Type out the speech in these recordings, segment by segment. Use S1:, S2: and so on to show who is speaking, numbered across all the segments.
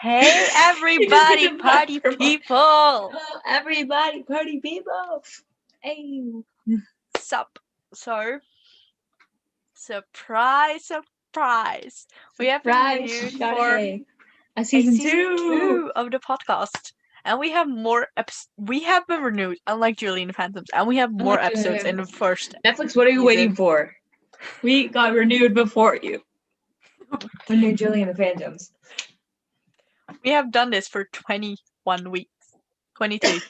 S1: Hey everybody,
S2: the
S1: party
S2: microphone.
S1: people!
S2: Hello, everybody, party people. Hey.
S1: Sup? So, surprise, we have been
S2: Surprise,
S1: renewed
S2: got
S1: for
S2: a
S1: a
S2: season
S1: season
S2: 2.
S1: 2 of the podcast. And we have more we have been renewed, unlike Julie and the Phantoms, and we have more episodes in the first
S2: Netflix, what are you waiting for? We got renewed before you. Renewed Julie and the Phantoms.
S1: We have done this for 21 weeks. 22.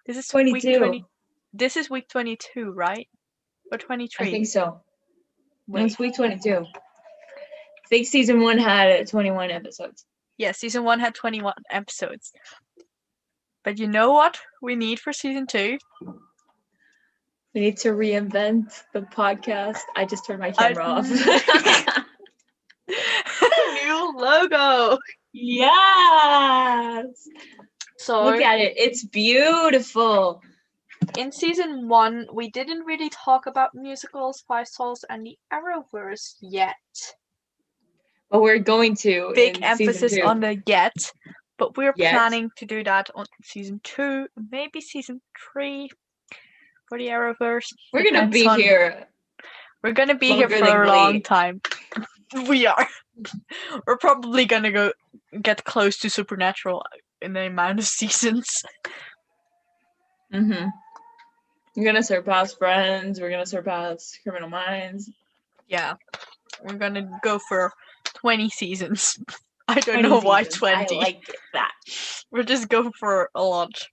S1: This is
S2: 22.
S1: week 20. This is week 22, right? Or 23?
S2: I think so.
S1: Wait.
S2: It's week 22. I think season 1 had 21 episodes.
S1: Yeah, season 1 had 21 episodes. But you know what we need for season 2?
S2: We need to reinvent the podcast. I just turned my camera off.
S1: New logo.
S2: Yes.
S1: So
S2: look at it. It's beautiful.
S1: In season 1, we didn't really talk about musicals, Five Souls, and the Arrowverse yet.
S2: But we're going to.
S1: Big emphasis on the yet. But we're planning to do that on season 2, maybe season 3 for the Arrowverse.
S2: We're gonna be here.
S1: We're gonna be here for a long time. We are. We're probably gonna go get close to Supernatural in the amount of seasons.
S2: We're gonna surpass Friends. We're gonna surpass Criminal Minds.
S1: Yeah, we're gonna go for 20 seasons. I don't know why 20.
S2: I like that.
S1: We're just going for a lot.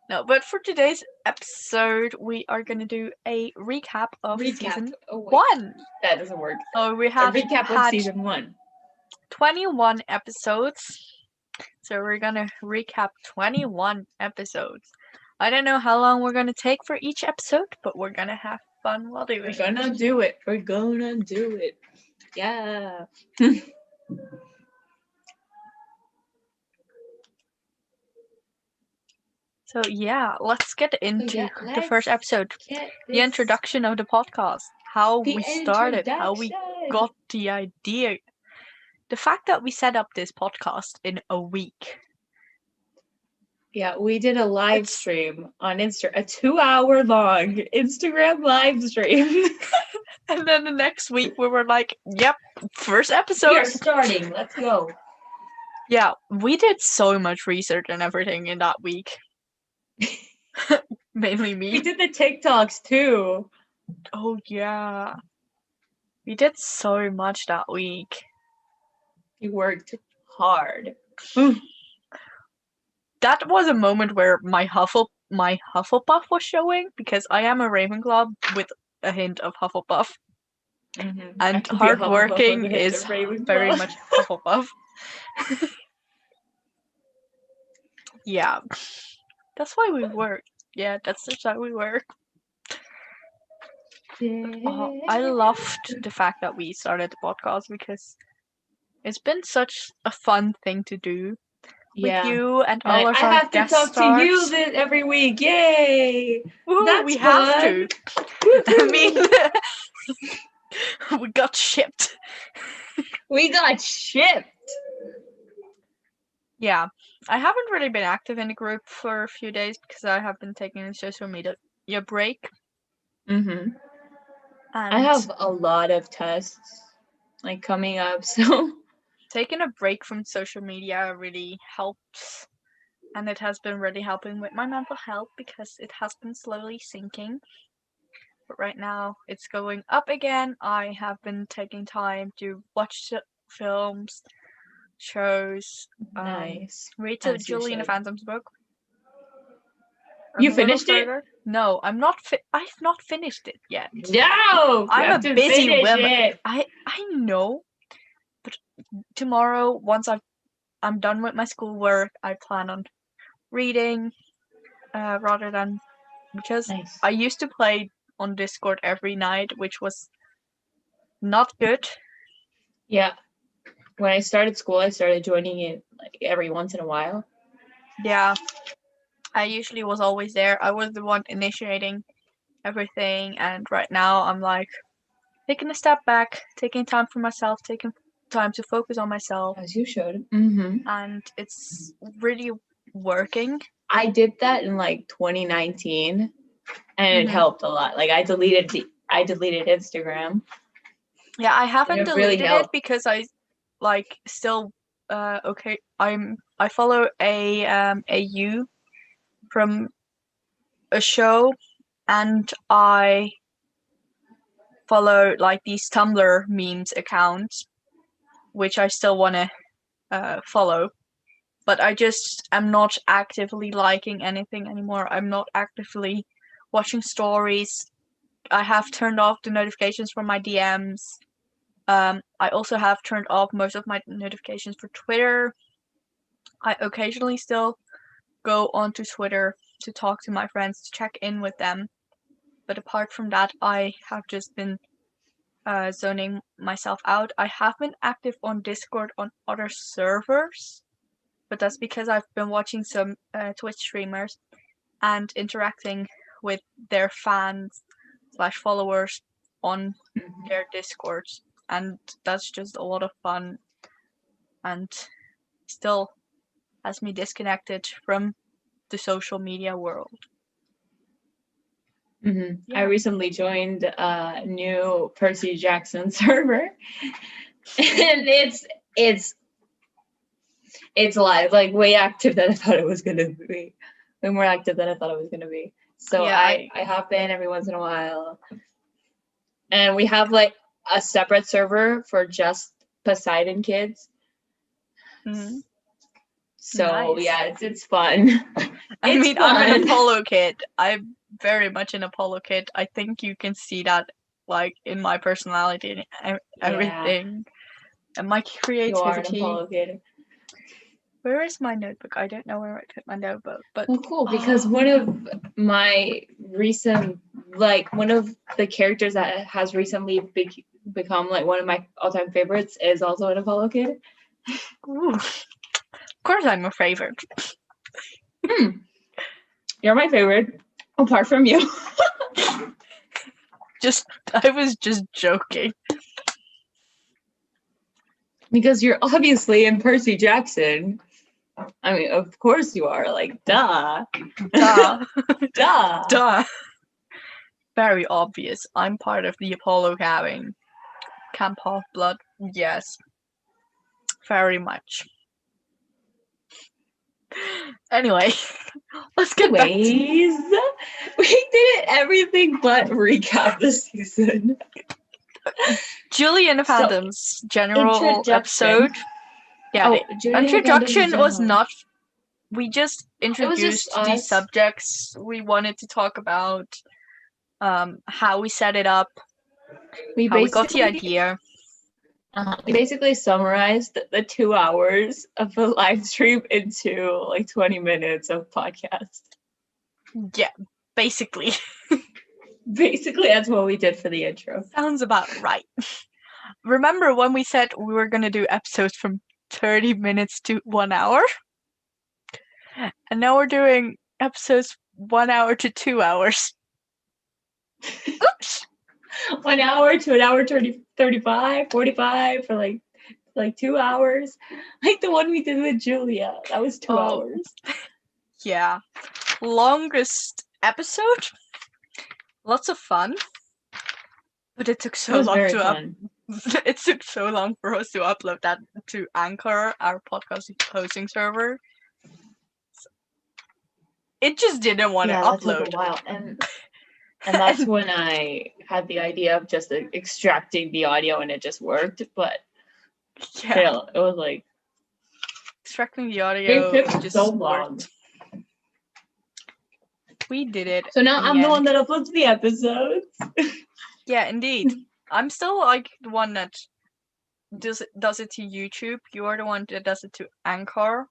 S1: No, but for today's episode, we are gonna do a recap of season 1.
S2: That doesn't work.
S1: So we have
S2: a recap of season 1.
S1: 21 episodes. So we're gonna recap 21 episodes. I don't know how long we're gonna take for each episode, but we're gonna have fun while doing it.
S2: We're gonna do it. We're gonna do it. Yeah.
S1: So yeah, let's get into the first episode. The introduction of the podcast. How we started, how we got the idea. The fact that we set up this podcast in a week.
S2: Yeah, we did a live stream on Insta, a 2-hour long Instagram live stream.
S1: And then the next week we were like, yep, first episode.
S2: We are starting, let's go.
S1: Yeah, we did so much research and everything in that week. Mainly me.
S2: We did the TikToks too.
S1: Oh yeah. We did so much that week.
S2: We worked hard.
S1: That was a moment where my Hufflepuff was showing, because I am a Ravenclaw with a hint of Hufflepuff. And hardworking is very much Hufflepuff. Yeah. That's why we work. Yeah, that's just how we work. I loved the fact that we started the podcast because it's been such a fun thing to do with you and all of our guest stars.
S2: I have to talk to you every week. Yay!
S1: That's we fun. Have to. I mean, we got shipped. Yeah. I haven't really been active in the group for a few days because I have been taking a social media break.
S2: And I have a lot of tests coming up, so
S1: taking a break from social media really helps, and it has been really helping with my mental health because it has been slowly sinking. But right now it's going up again. I have been taking time to watch films, shows.
S2: Nice.
S1: Read the Julie and the Phantoms book.
S2: You finished it?
S1: No, I'm not. I've not finished it yet.
S2: No,
S1: I'm a busy woman. I know, but tomorrow, once I'm done with my schoolwork, I plan on reading, rather than because I used to play on Discord every night, which was not good.
S2: Yeah. When I started school, I started joining it every once in a while.
S1: Yeah. I usually was always there. I was the one initiating everything, and right now I'm taking a step back, taking time for myself, taking time to focus on myself,
S2: As you should. Mm-hmm.
S1: and it's really working.
S2: I did that in like 2019, and it
S1: Mhm.
S2: helped a lot. Like I deleted Instagram.
S1: Yeah, I haven't
S2: it really
S1: deleted it
S2: helped.
S1: because I still okay. I follow a you from a show, and I follow like these Tumblr memes accounts, which I still want to follow. But I just am not actively liking anything anymore. I'm not actively watching stories. I have turned off the notifications from my DMs. I also have turned off most of my notifications for Twitter. I occasionally still go onto Twitter to talk to my friends, to check in with them. But apart from that, I have just been zoning myself out. I have been active on Discord on other servers, but that's because I've been watching some Twitch streamers and interacting with their fans / followers on their Discords, and that's just a lot of fun, and still has me disconnected from the social media world.
S2: Mm-hmm.
S1: Yeah.
S2: I recently joined a new Percy Jackson server, and it's live, like way active than I thought it was gonna be. Way more active than I thought it was gonna be. So
S1: Yeah,
S2: I hop in every once in a while, and we have like a separate server for just Poseidon kids.
S1: Mm-hmm.
S2: So
S1: Nice.
S2: yeah, it's fun.
S1: I
S2: It's
S1: mean, I'm an
S2: fun.
S1: Apollo kid. I'm very much an Apollo kid. I think you can see that, like, in my personality and everything, and my
S2: You are an
S1: creativity.
S2: Apollo kid.
S1: Where is my notebook? I don't know where I put my notebook, but
S2: Well, cool, because one of my recent, like, one of the characters that has recently become like one of my all-time favorites is also an Apollo kid.
S1: Ooh. Of course I'm a favorite.
S2: You're my favorite, apart from you.
S1: I was just joking.
S2: Because you're obviously in Percy Jackson. I mean, of course you are. Like, duh.
S1: Duh.
S2: Duh.
S1: Duh. Very obvious. I'm part of the Apollo cabin. Camp Half-Blood. Yes. Very much. Anyway, let's get back to...
S2: Anyways, we did everything but recap the season.
S1: Julie and the
S2: So,
S1: Phantoms general
S2: introduction.
S1: episode. Yeah,
S2: Oh,
S1: the
S2: Julie and the
S1: introduction
S2: Phantoms
S1: was
S2: general.
S1: not. We just introduced the
S2: us.
S1: subjects we wanted to talk about, how we set it up, how we got the idea.
S2: We basically summarized the 2 hours of the live stream into like 20 minutes of podcast.
S1: Yeah, basically.
S2: Basically, that's what we did for the intro.
S1: Sounds about right. Remember when we said we were going to do episodes from 30 minutes to 1 hour? And now we're doing episodes 1 hour to 2 hours. Oops!
S2: 1 hour to an hour 35, 45 for like 2 hours. Like the one we did with Julia. That was 2 hours.
S1: Yeah. Longest episode. Lots of fun. But it took so long to it took so long for us to upload that to Anchor, our podcast hosting server. It just didn't want to upload.
S2: That took a while. And that's when I had the idea of just extracting the audio, and it just worked. But still, it was like
S1: extracting the audio just
S2: so long.
S1: Worked. We did it.
S2: So now I'm the one that uploads the episodes.
S1: Yeah, indeed. I'm still like the one that does it to YouTube. You are the one that does it to Anchor.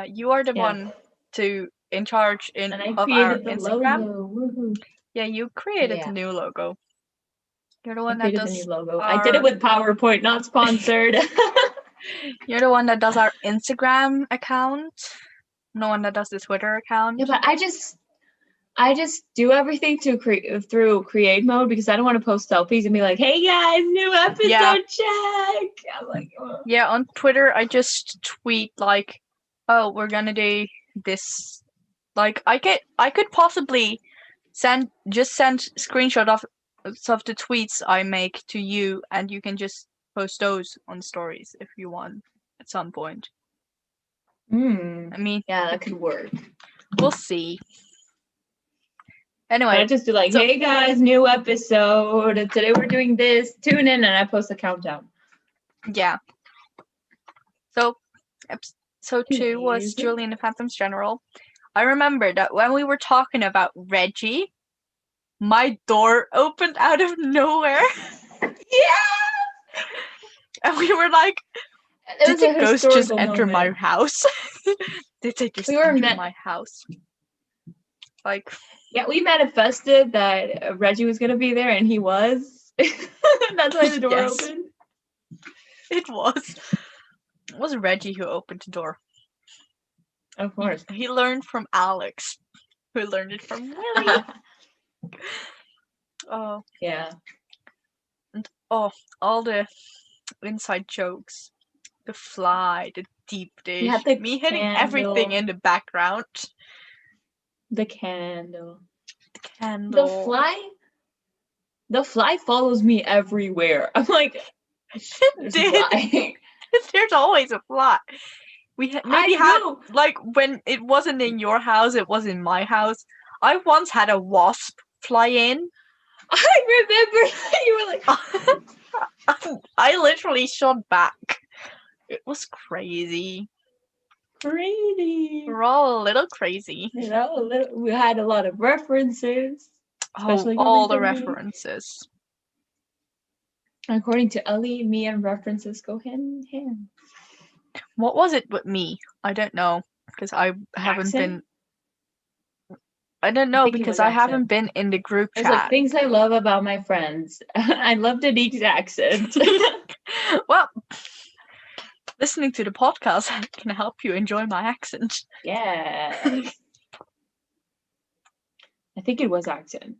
S1: You are the one in charge of our Instagram. Yeah, you created the new logo. You're the one that does
S2: the new logo. I did it with PowerPoint, not sponsored.
S1: You're the one that does our Instagram account. No one that does the Twitter account.
S2: Yeah, but I just do everything through create mode because I don't want to post selfies and be like, "Hey guys, new episode
S1: Yeah.
S2: check." I'm like, oh.
S1: Yeah, on Twitter, I just tweet like, "Oh, we're gonna do this." Like, I could possibly send screenshot of the tweets I make to you, and you can just post those on stories if you want at some point. I mean,
S2: Yeah, that could work.
S1: we'll see.
S2: But
S1: Anyway,
S2: I just do like, "Hey guys, new episode. Today we're doing this. Tune in," and I post a countdown.
S1: yeah. So, episode 2 was
S2: Anyways.
S1: Julie and the Phantoms General. I remember that when we were talking about Reggie, my door opened out of nowhere.
S2: Yeah.
S1: And we were like, did the ghost just enter my house? Did they just enter my house? Like,
S2: yeah, we manifested that Reggie was gonna be there, and he was. That's why the door opened.
S1: It was. It was Reggie who opened the door.
S2: Of course.
S1: He learned from Alex, who learned it from Willie. Oh.
S2: Yeah.
S1: And all the inside jokes. The fly, the deep dish, me hitting everything in the background.
S2: The candle.
S1: The candle.
S2: The fly follows me everywhere. I'm like, there's a fly.
S1: There's always a fly. We maybe had, like, when it wasn't in your house, it was in my house. I once had a wasp fly in.
S2: I remember you were like,
S1: I literally shot back. It was crazy.
S2: Crazy.
S1: We're all a little crazy.
S2: You know, we had a lot of references.
S1: Oh, all the references.
S2: According to Ellie, me and references go hand in hand.
S1: What was it with me? I don't know, because I haven't been. I don't know, because I haven't been in the group chat.
S2: It's like things I love about my friends. I love Danique's accent.
S1: Well, listening to the podcast can help you enjoy my accent.
S2: Yeah. I think it was accent.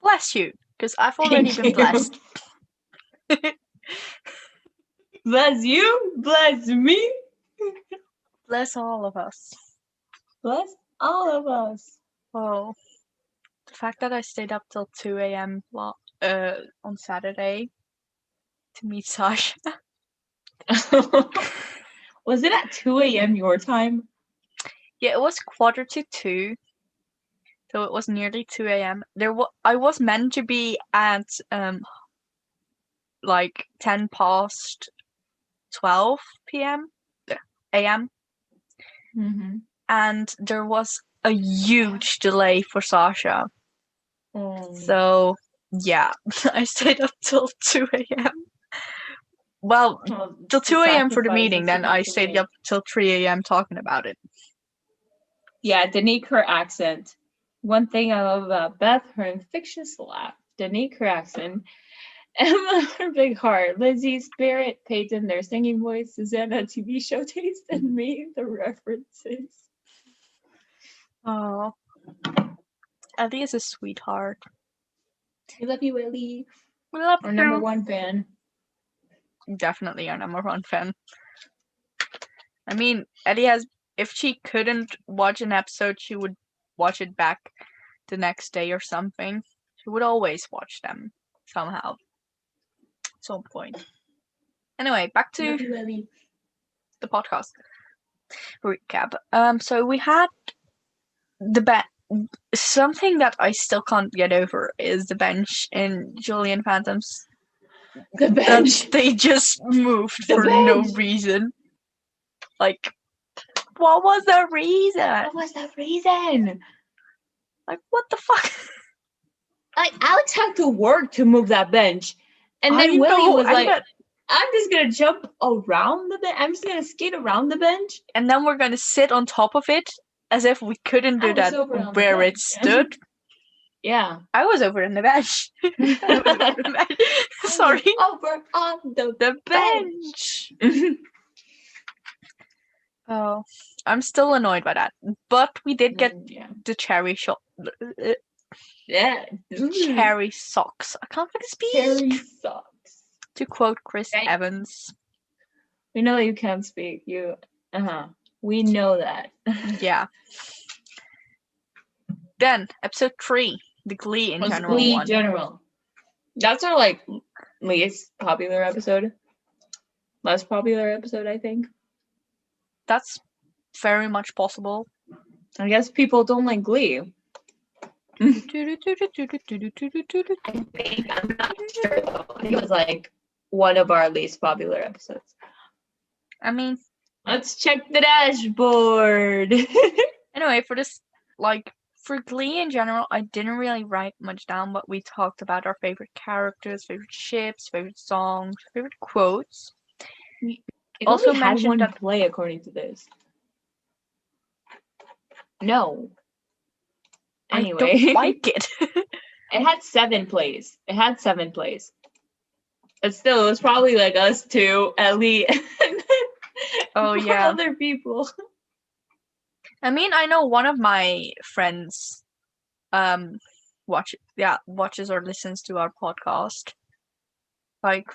S1: Bless you, because I've already been blessed.
S2: Bless you, bless me.
S1: Bless all of us.
S2: Bless all of us.
S1: Oh, the fact that I stayed up till 2 a.m. On Saturday to meet Sasha.
S2: Was it at 2 a.m. your time?
S1: Yeah, it was 1:45. So it was nearly 2 a.m. I was meant to be at like 10 past 12 p.m. a.m.
S2: Mm-hmm.
S1: And there was a huge delay for Sasha. So yeah, I stayed up till 2 a.m. Well, till 2 a.m. for the meeting, then I stayed up till 3 a.m. talking about it.
S2: Yeah, Danique, her accent. One thing I love about Beth, her infectious laugh. Danique, her accent. Emma, her big heart. Lizzie, spirit. Peyton, their singing voice. Susanna, TV show taste. And me, the references.
S1: Oh. Ellie is a sweetheart.
S2: We love you, Ellie.
S1: We love
S2: our number one fan.
S1: Definitely our number one fan. I mean, Ellie has, if she couldn't watch an episode, she would watch it back the next day or something. She would always watch them somehow. At some point. Anyway, back to the podcast recap. So we had the something that I still can't get over is the bench in Julie and Phantoms.
S2: The bench.
S1: They just moved for no reason. Like, what was the reason?
S2: What was the reason?
S1: Like, what the fuck?
S2: Like, Alex had to work to move that bench. And then Willie was like, I'm just going to jump around the bench. I'm just going to skate around the bench.
S1: And then we're going to sit on top of it as if we couldn't do that where it stood.
S2: Yeah.
S1: I was over in the bench. Sorry.
S2: Over on the bench.
S1: Oh. I'm still annoyed by that. But we did get
S2: Yeah.
S1: the cherry shot.
S2: Yeah.
S1: Cherry socks. I can't fucking speak.
S2: Cherry socks.
S1: To quote Chris
S2: Right.
S1: Evans.
S2: We know you can't speak. We know that.
S1: Yeah. Then episode 3, the Glee in general
S2: Glee
S1: one.
S2: general. That's our like least popular episode. Less popular episode, I think.
S1: That's very much possible.
S2: I guess people don't like Glee. I think, I'm not sure though. I think it was like one of our least popular episodes.
S1: I mean,
S2: let's check the dashboard.
S1: Anyway, for this, like, for Glee in general, I didn't really write much down, but we talked about our favorite characters, favorite ships, favorite songs, favorite quotes.
S2: It
S1: Also
S2: only had
S1: mentioned
S2: one
S1: that
S2: play according to this. No. Anyway,
S1: I don't like it.
S2: It had 7 plays. But still, it was probably like us two, Ellie, and
S1: Oh yeah.
S2: other people.
S1: I mean, I know one of my friends watches or listens to our podcast. Like,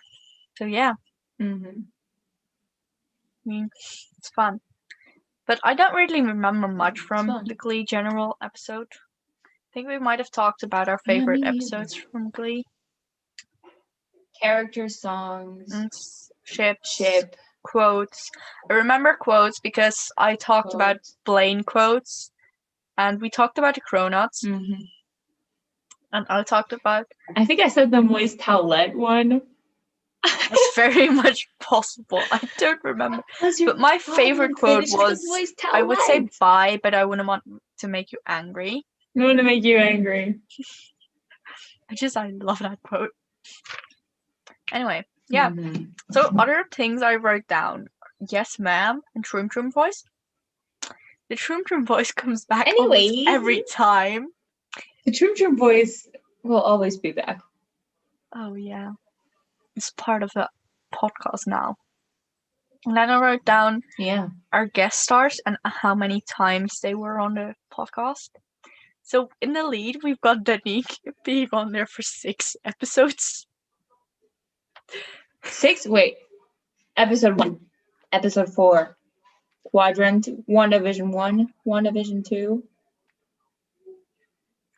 S1: so yeah.
S2: Mm-hmm.
S1: I mean, it's fun. But I don't really remember much from the Glee general episode. I think we might have talked about our favorite episodes from Glee.
S2: Character songs.
S1: Ship. Quotes. I remember quotes because I talked about Blaine quotes. And we talked about the Cronuts.
S2: Mm-hmm.
S1: And I talked about...
S2: I think I said the Moist Towelette one.
S1: That's very much possible. I don't remember. But my favorite quote was, I would say bye, but I wouldn't want to make you angry.
S2: I want to make you angry.
S1: I love that quote. Anyway, yeah. Mm-hmm. So other things I wrote down. Yes, ma'am. And Troom Troom voice. The Troom Troom voice comes back almost every time.
S2: The Troom Troom voice will always be back.
S1: Oh, yeah. It's part of the podcast now. And then I wrote down our guest stars and how many times they were on the podcast. So in the lead, we've got Danique being on there for 6 episodes.
S2: 6? Wait. Episode 1. Episode 4. Quadrant. WandaVision 1. WandaVision 2.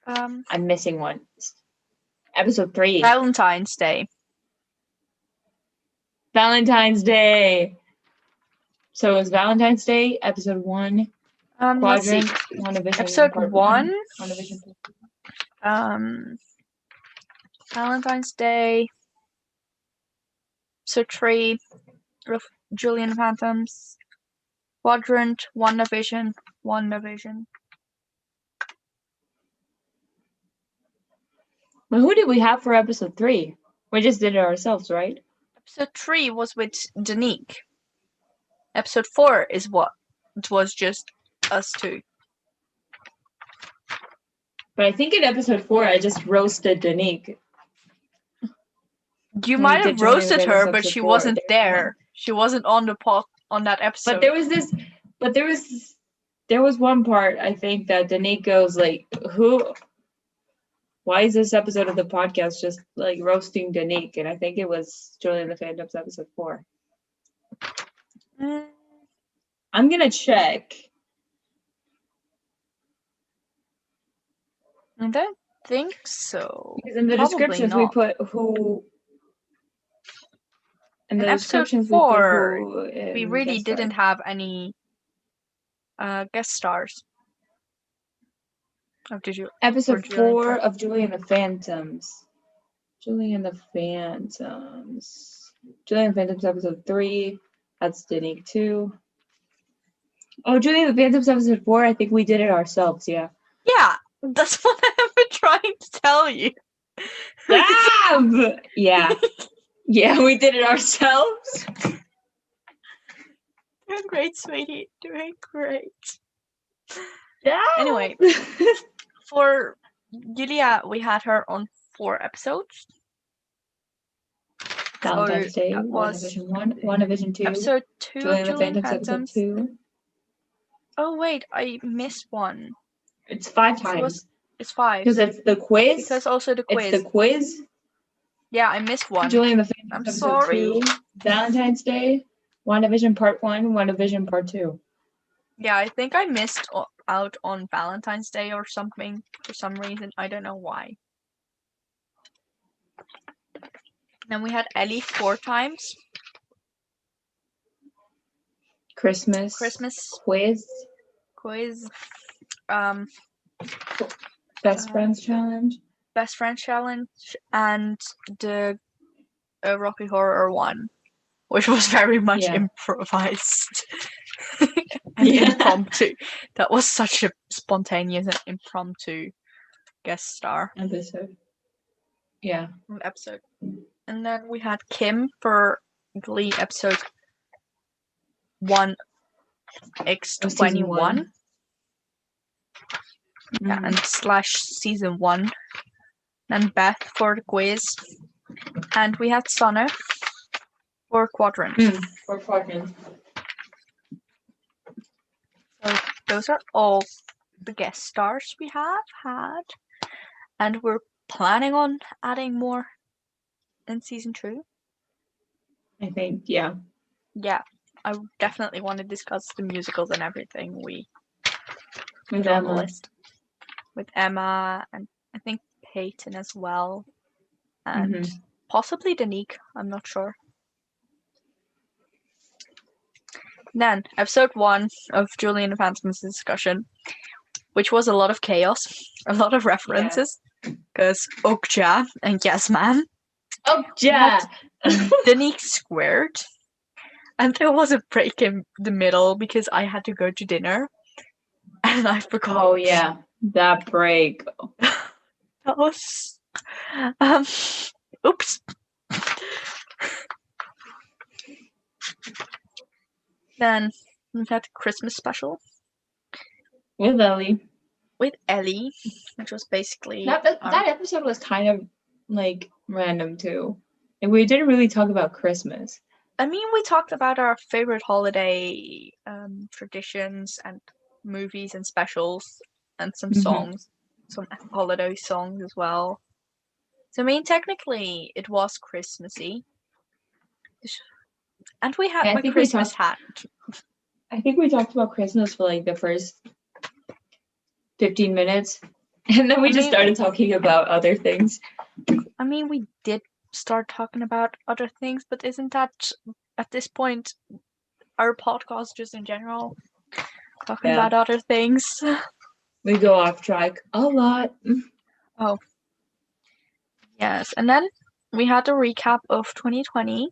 S2: I'm missing one. Episode 3.
S1: Valentine's Day.
S2: So it was Valentine's Day, episode 1. Quadrant, WandaVision.
S1: Episode 1.
S2: WandaVision
S1: 2. Valentine's Day. Episode 3. Julian Phantoms. Quadrant, WandaVision.
S2: But who did we have for episode 3? We just did it ourselves, right?
S1: Episode 3 was with Danique. Episode 4 is what? It was just us two.
S2: But I think in episode 4 I just roasted Danique.
S1: You might have roasted her, but she wasn't there. She wasn't on the on that episode.
S2: But there was one part I think that Danique goes like, why is this episode of the podcast just like roasting Danique? And I think it was Julian the Phantoms episode 4. I'm gonna check.
S1: I don't think so.
S2: Because in the descriptions we put who.
S1: In episode 4, we really didn't have any guest stars. Oh, did you?
S2: Episode 4 of Julian the Phantoms. Julian the Phantoms episode 3. That's Danique 2. Oh, Julian the Phantoms episode 4. I think we did it ourselves. Yeah.
S1: Yeah, that's what I've been trying to tell you.
S2: Yeah. Yeah, we did it ourselves.
S1: Doing great, sweetie. Doing great.
S2: Yeah.
S1: Anyway, for Julia, we had her on 4 episodes.
S2: Valentine's Day, WandaVision 1, WandaVision 2.
S1: Episode 2,
S2: Julian the Phantoms episode 2.
S1: Oh wait, I missed one.
S2: It's 5
S1: Which
S2: times.
S1: It's 5.
S2: Because it's the quiz.
S1: Because also the quiz.
S2: It's the quiz.
S1: Yeah, I missed one.
S2: Julian the Famous
S1: I'm
S2: episode
S1: sorry.
S2: 2. Valentine's Day. WandaVision Part 1. WandaVision Part 2.
S1: Yeah, I think I missed out on Valentine's Day or something for some reason. I don't know why. Then we had Ellie 4 times.
S2: Christmas. Quiz. Best Friends Challenge.
S1: Best Friends Challenge and the Rocky Horror one, which was very much improvised and impromptu. That was such a spontaneous and impromptu guest star
S2: episode. Yeah.
S1: Episode. And then we had Kim for Glee episode 1x21. Yeah, and / season 1. And Beth for the quiz. And we had Sana for Quadrant.
S2: For Quadrant.
S1: So those are all the guest stars we have had. And we're planning on adding more in season 2.
S2: I think, yeah.
S1: Yeah, I definitely want to discuss the musicals and everything we
S2: with
S1: on the list. With Emma and I think Peyton as well. And possibly Danique, I'm not sure. Then, episode 1 of Julian and Phantom's discussion, which was a lot of chaos, a lot of references, because Okja and Yes Man.
S2: Okja!
S1: Danique squared. And there was a break in the middle because I had to go to dinner. And I forgot.
S2: Oh, yeah. That break.
S1: That was... oops. Then we had the Christmas special.
S2: With Ellie.
S1: Which was basically...
S2: That episode was kind of, like, random, too. And we didn't really talk about Christmas.
S1: I mean, we talked about our favorite holiday traditions and movies and specials and some songs. Some holiday songs as well. So, I mean, technically, it was Christmassy. And we had my Christmas hat.
S2: I think we talked about Christmas for, like, the first 15 minutes. And then we just started talking about other things.
S1: I mean, we did start talking about other things, but isn't that, at this point, our podcast just in general? Talking about other things.
S2: We go off track a lot.
S1: Oh. Yes, and then we had a recap of 2020.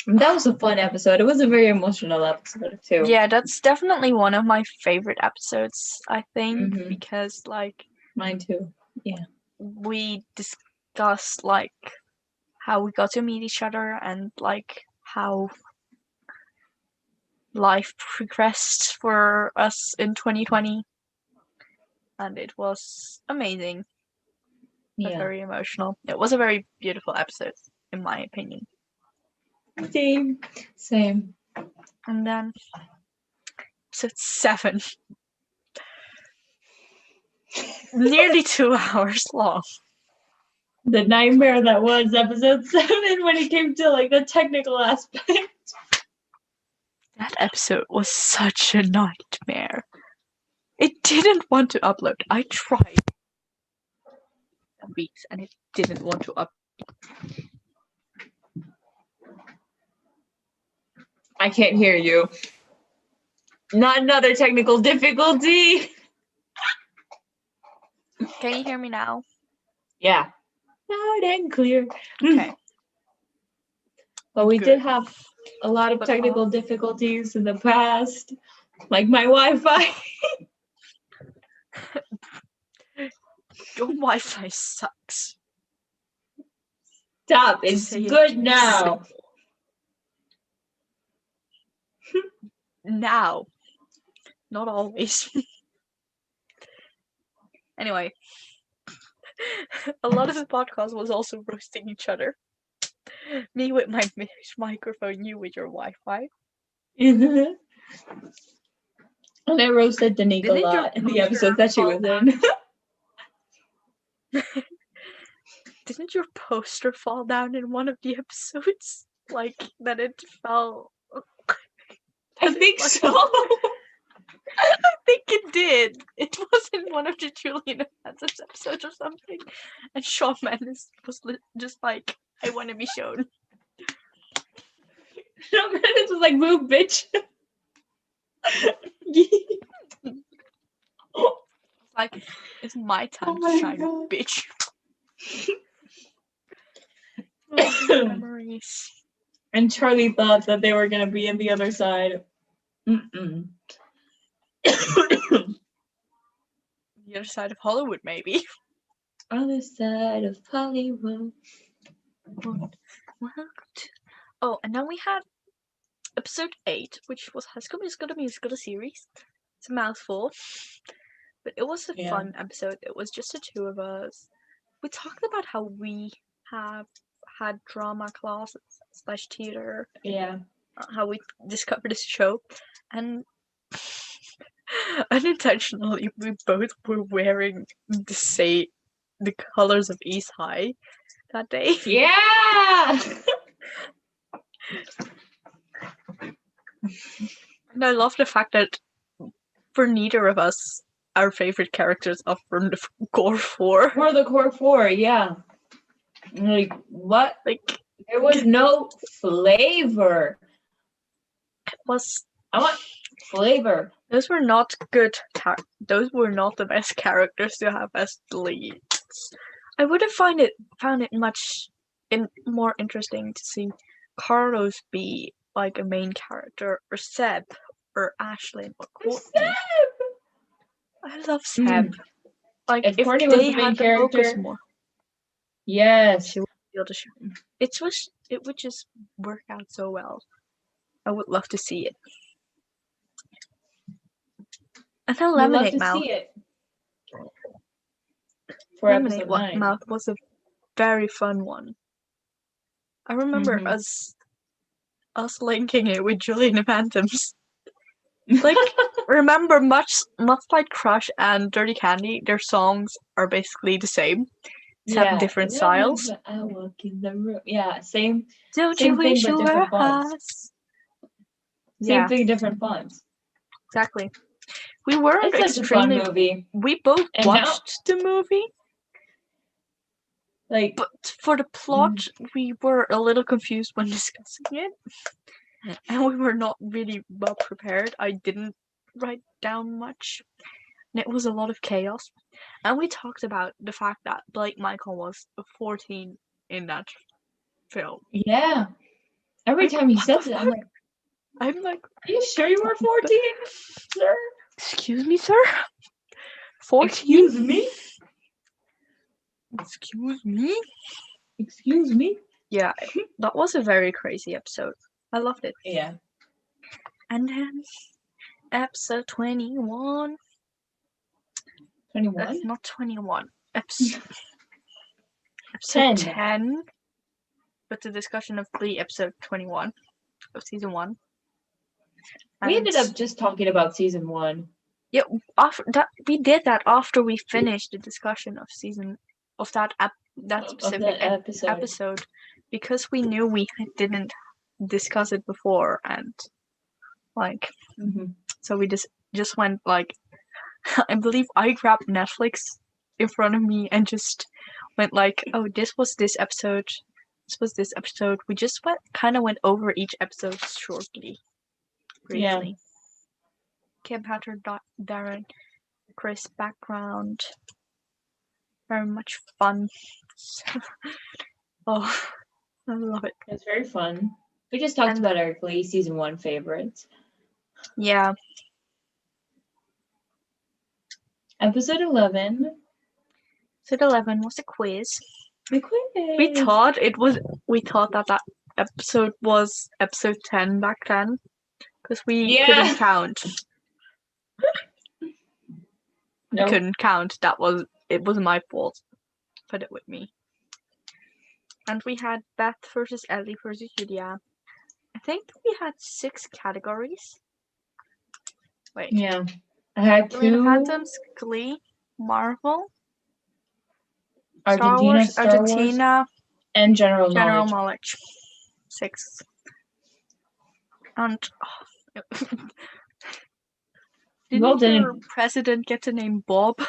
S2: That was a fun episode. It was a very emotional episode, too.
S1: Yeah, that's definitely one of my favorite episodes, I think, because, like...
S2: Mine, too. Yeah.
S1: We discussed, like, how we got to meet each other and, like, how life progressed for us in 2020. And it was amazing. Yeah. Very emotional. It was a very beautiful episode, in my opinion.
S2: Same.
S1: And then episode 7. Nearly 2 hours long.
S2: The nightmare that was episode 7 when it came to, like, the technical aspect.
S1: That episode was such a nightmare. It didn't want to upload. I tried weeks and it didn't want to upload.
S2: I can't hear you. Not another technical difficulty.
S1: Can you hear me now?
S2: Yeah. Loud and clear.
S1: Okay.
S2: But we did have a lot of technical difficulties in the past, like my Wi-Fi.
S1: Your Wi-Fi sucks.
S2: Stop. It's good now.
S1: Now. Not always. Anyway. A lot of the podcast was also roasting each other. Me with my microphone, you with your Wi-Fi.
S2: And I roasted Danique a
S1: Didn't your
S2: lot in the
S1: poster
S2: episode that she
S1: fall
S2: was
S1: down?
S2: in.
S1: Didn't your poster fall down in one of the episodes? Like that it fell.
S2: I think
S1: like-
S2: so.
S1: I think it did. It was in one of the Julian Advances episodes or something. And Shawn Mendes was just like, I want to be shown.
S2: Shawn Mendes was like, move, bitch.
S1: Like, it's my time
S2: Oh
S1: to shine,
S2: God.
S1: bitch. Oh, memories.
S2: And Charlie thought that they were gonna be in the other side. Mm-mm.
S1: The other side of Hollywood, maybe.
S2: Other side of Hollywood.
S1: Oh, and then we had episode 8, which was High School Musical, the musical series. It's a mouthful, but it was a fun episode. It was just the two of us. We talked about how we have had drama classes / theater.
S2: Yeah.
S1: How we discovered this show, and unintentionally we both were wearing the colors of East High that day.
S2: Yeah.
S1: And I love the fact that for neither of us, our favorite characters are from the core 4.
S2: We're the core 4, yeah. Like what?
S1: Like
S2: there was no flavor.
S1: it was.
S2: I want flavor.
S1: Those were not good. Those were not the best characters to have as leads. I would have found it much more interesting to see Carlos be like a main character, or Seb, or Ashlyn, or Courtney. I love Seb. Like if
S2: Courtney was
S1: they
S2: the main
S1: had
S2: character,
S1: focus more,
S2: yes,
S1: she would be able to show. It would just work out so well. I would love to see it. And then Lemonade Mouth.
S2: See it. For
S1: Lemonade
S2: episode 9.
S1: Mouth was a very fun one. I remember us linking it with Julian the Phantoms. Like, remember much like Crush and Dirty Candy, their songs are basically the same. Have different styles.
S2: I walk in the room. Yeah, same.
S1: Don't
S2: same
S1: you
S2: thing,
S1: wish
S2: but
S1: you
S2: different
S1: were
S2: fonts.
S1: us?
S2: Same thing, different fonts.
S1: Exactly. We weren't
S2: It's such a fun movie.
S1: We both watched the movie.
S2: Like,
S1: but for the plot, we were a little confused when discussing it. And we were not really well prepared. I didn't write down much. And it was a lot of chaos. And we talked about the fact that Blake Michael was 14 in that film.
S2: Yeah. Every time he says it, I'm like, are you sure you were 14, sir?
S1: Excuse me, sir? 14?
S2: Excuse me?
S1: Excuse me?
S2: Excuse me?
S1: Yeah, that was a very crazy episode. I loved it.
S2: Yeah.
S1: And then episode 21.
S2: 21?
S1: Not 21. Episode 10. But the discussion of Glee, episode 21 of season 1.
S2: We ended up just talking about season 1.
S1: Yeah, we did that after we finished the discussion of that specific episode, because we knew we didn't discuss it before, and like so we just went like I believe I grabbed Netflix in front of me and just went like, oh, this was this episode. We just kind of went over each episode shortly, briefly. Yeah. Kim Hatter, Darren, Chris background. Very much fun. Oh, I love it.
S2: It's very fun. We just talked about our Glee season 1 favorites.
S1: Yeah.
S2: Episode 11.
S1: Episode 11 was a quiz.
S2: The quiz.
S1: We thought that episode was episode 10 back then, because we couldn't count. I couldn't count. It was my fault. Put it with me. And we had Beth versus Ellie versus Julia. I think we had 6 categories. Wait.
S2: Yeah. I had
S1: Julian
S2: two.
S1: Phantoms, Glee, Marvel,
S2: Argentina, Star Wars,
S1: Argentina,
S2: and General
S1: General
S2: Knowledge.
S1: Knowledge. 6. And
S2: Well,
S1: didn't your president get the name Bob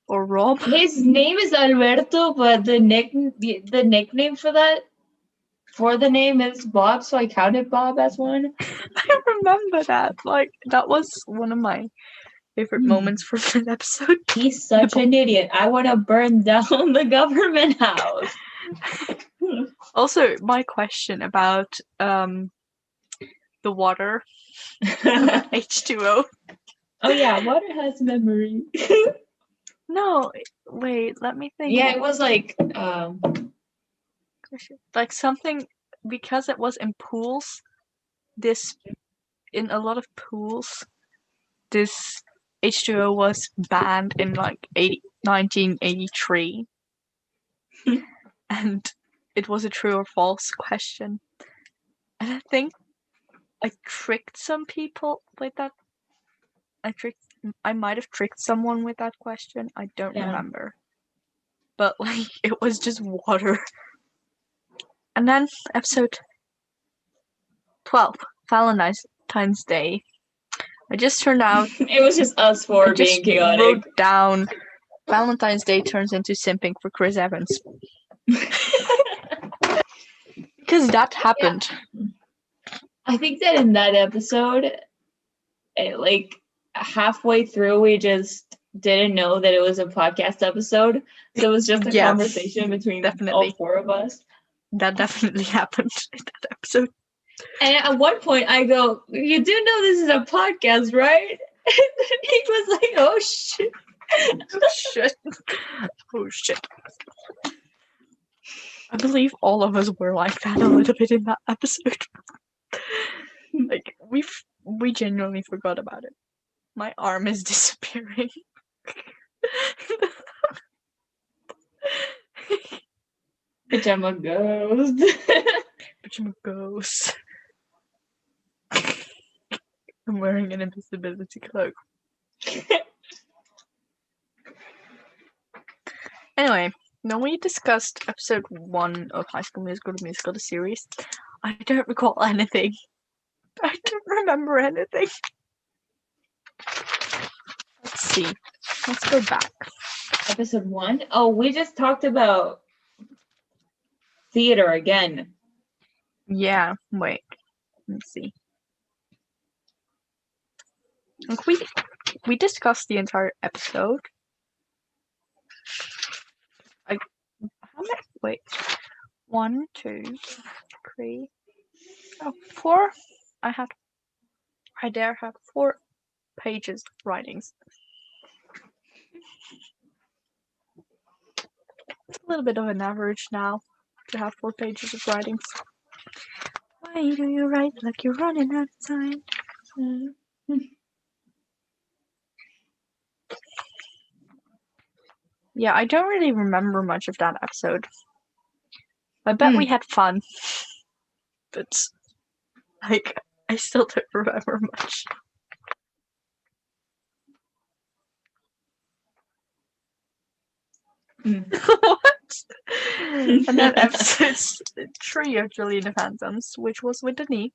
S1: or Rob?
S2: His name is Alberto, but the nickname for the name is Bob, so I counted Bob as one.
S1: I remember that. Like, that was one of my favorite moments from that episode.
S2: He's such an idiot. I want to burn down the government house.
S1: Also, my question about the water, about H2O.
S2: Oh yeah, water has memory.
S1: No, wait, let me think.
S2: Yeah, it was like
S1: something, because it was in pools, in a lot of pools, this H2O was banned in like 1983. And it was a true or false question. And I think I tricked some people with that. I might have tricked someone with that question. I don't remember. But like, it was just water. And then episode 12, Valentine's Day. I just turned out.
S2: It was just us four being chaotic. I
S1: wrote down Valentine's Day turns into simping for Chris Evans. Because that happened.
S2: Yeah. I think that in that episode, like halfway through, we just didn't know that it was a podcast episode. So it was just a conversation between all four of us.
S1: That definitely happened in that episode.
S2: And at one point I go, you do know this is a podcast, right? And then he was like, oh shit.
S1: Oh shit. I believe all of us were like that a little bit in that episode. Like, we genuinely forgot about it. My arm is disappearing.
S2: Pajama ghost.
S1: Pajama ghost. I'm wearing an invisibility cloak. Anyway, when we discussed episode 1 of High School Musical, the musical, the series, I don't recall anything. I don't remember anything. Let's see. Let's go back.
S2: Episode 1? Oh, we just talked about theater again.
S1: Yeah, wait. Let's see. Like, we discussed the entire episode. Wait. 1, 2, 3. Oh, 4. I dare have 4 pages of writings. It's a little bit of an average now to have 4 pages of writings. Why do you write like you're running out of time? Yeah, I don't really remember much of that episode. I bet we had fun. But, like, I still don't remember much. What? And then episode 3 of Julian the Phantoms, which was with Danique.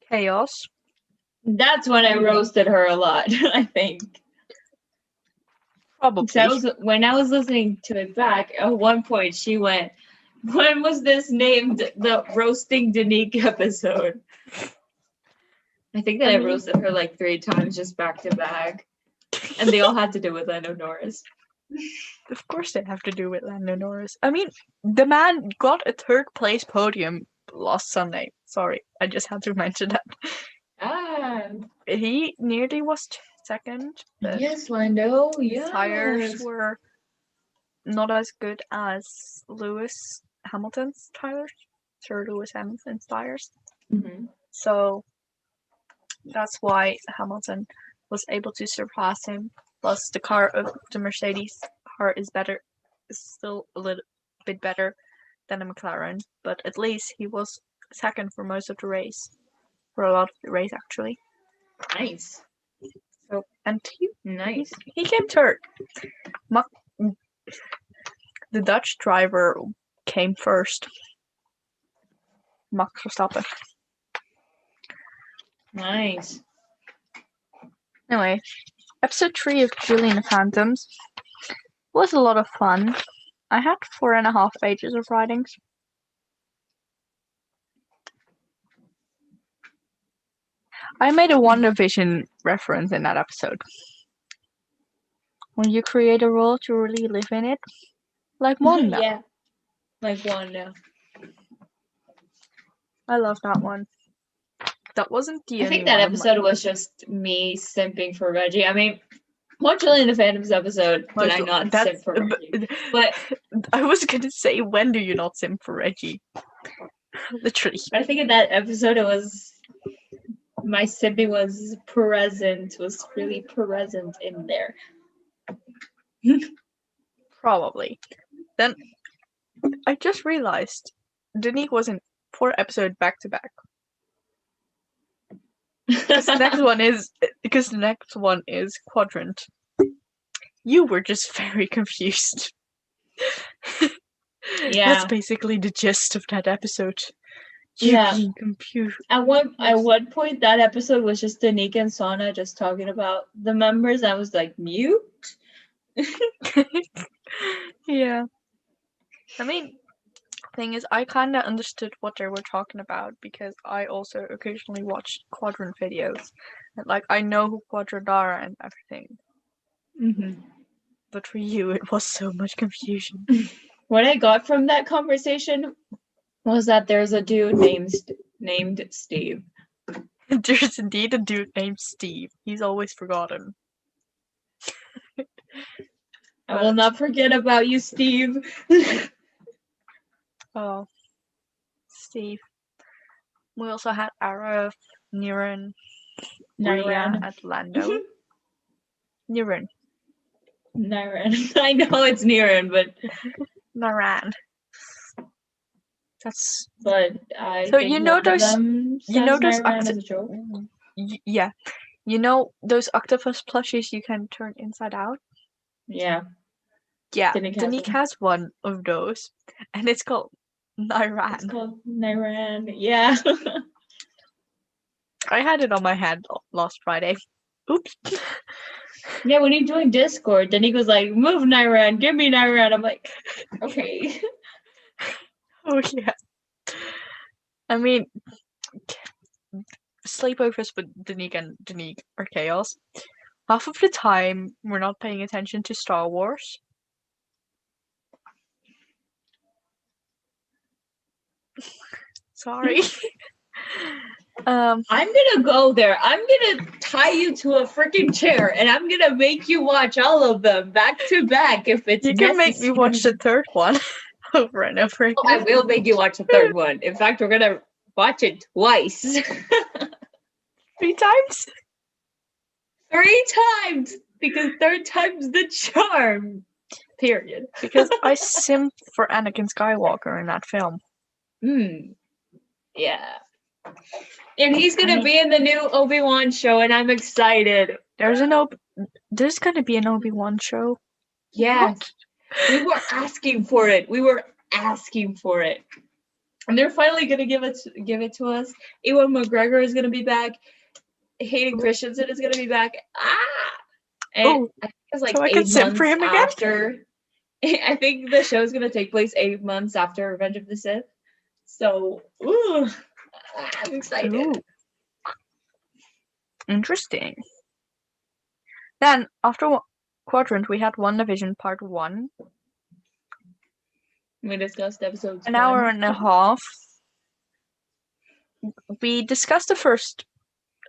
S1: Chaos.
S2: That's when I roasted her a lot, I think.
S1: Probably.
S2: When I was listening to it back, at one point she went, when was this named the Roasting Danique episode? I think that I roasted her like 3 times just back to back. And they all had to do with Lando Norris.
S1: Of course they have to do with Lando Norris. I mean, the man got a 3rd place podium last Sunday. Sorry, I just had to mention that. He nearly was 2nd. But
S2: yes, Lando. Yes.
S1: Tires were not as good as Lewis Hamilton's tires. Sir Lewis Hamilton's tires.
S2: Mm-hmm.
S1: So that's why Hamilton was able to surpass him. Plus, the Mercedes car is still a little bit better than the McLaren, but at least he was 2nd for most of the race. For a lot of the race, actually.
S2: Nice.
S1: So, and
S2: Nice.
S1: he came third. The Dutch driver came first. Max Verstappen.
S2: Nice.
S1: Anyway, episode 3 of Julie and the Phantoms was a lot of fun. I had 4.5 pages of writings. I made a WandaVision reference in that episode. When you create a world, you really live in it. Like Wanda.
S2: Yeah. Like Wanda.
S1: I love that one. That wasn't the
S2: I
S1: only
S2: think that
S1: one.
S2: episode was just me simping for Reggie. I mean, what Julie and the Phantoms episode did I not simp for Reggie? But
S1: I was gonna say, when do you not simp for Reggie? Literally.
S2: I think in that episode it was my simping was really present in there.
S1: Probably. Then I just realized Danique was in 4 episodes back to back. Because the next one is Quadrant. You were just very confused.
S2: Yeah.
S1: That's basically the gist of that episode. You being confused.
S2: At one point, that episode was just Danique and Sana just talking about the members. I was like, mute?
S1: Yeah. I mean, thing is, I kind of understood what they were talking about because I also occasionally watched Quadrant videos. And, like, I know who Quadrant are and everything.
S2: Mm-hmm.
S1: But for you, it was so much confusion.
S2: What I got from that conversation was that there's a dude named Steve.
S1: There's indeed a dude named Steve. He's always forgotten.
S2: I will not forget about you, Steve.
S1: Oh, Steve. We also had Arif, Niran, Ria, and Lando. Niran.
S2: I know it's Niran, but
S1: Naran. That's.
S2: But I.
S1: So
S2: think
S1: you know those.
S2: You know those. As a joke.
S1: Yeah, you know those octopus plushies you can turn inside out.
S2: Yeah.
S1: Yeah. Danique has one of those, and it's called Niran.
S2: It's called Niran. Yeah.
S1: I had it on my head last Friday. Oops.
S2: Yeah, when you're doing Discord, Danique was like, "Move Niran, give me Niran." I'm like, okay.
S1: Oh yeah. I mean, sleepovers with Danique and Danique are chaos. Half of the time, we're not paying attention to Star Wars. Sorry.
S2: I'm gonna go there. I'm gonna tie you to a freaking chair, and I'm gonna make you watch all of them back to back if it's necessary.
S1: You can make me watch the third one over and over again.
S2: Oh, I will make you watch the third one. In fact, we're gonna watch it twice.
S1: 3 times?
S2: 3 times! Because third time's the charm. Period.
S1: Because I simped for Anakin Skywalker in that film.
S2: Yeah. And he's gonna be in the new Obi-Wan show, and I'm excited.
S1: There's gonna be an Obi-Wan show.
S2: Yes. We were asking for it. And they're finally gonna give it to us. Ewan McGregor is gonna be back. Hayden Christensen is gonna be back. And I think it's like so 8 months for him after. I think the show is gonna take place 8 months after Revenge of the Sith. So, I'm excited. Ooh.
S1: Interesting. Then after Quadrant, we had WandaVision Part 1.
S2: We discussed episodes.
S1: An hour and a half. We discussed the first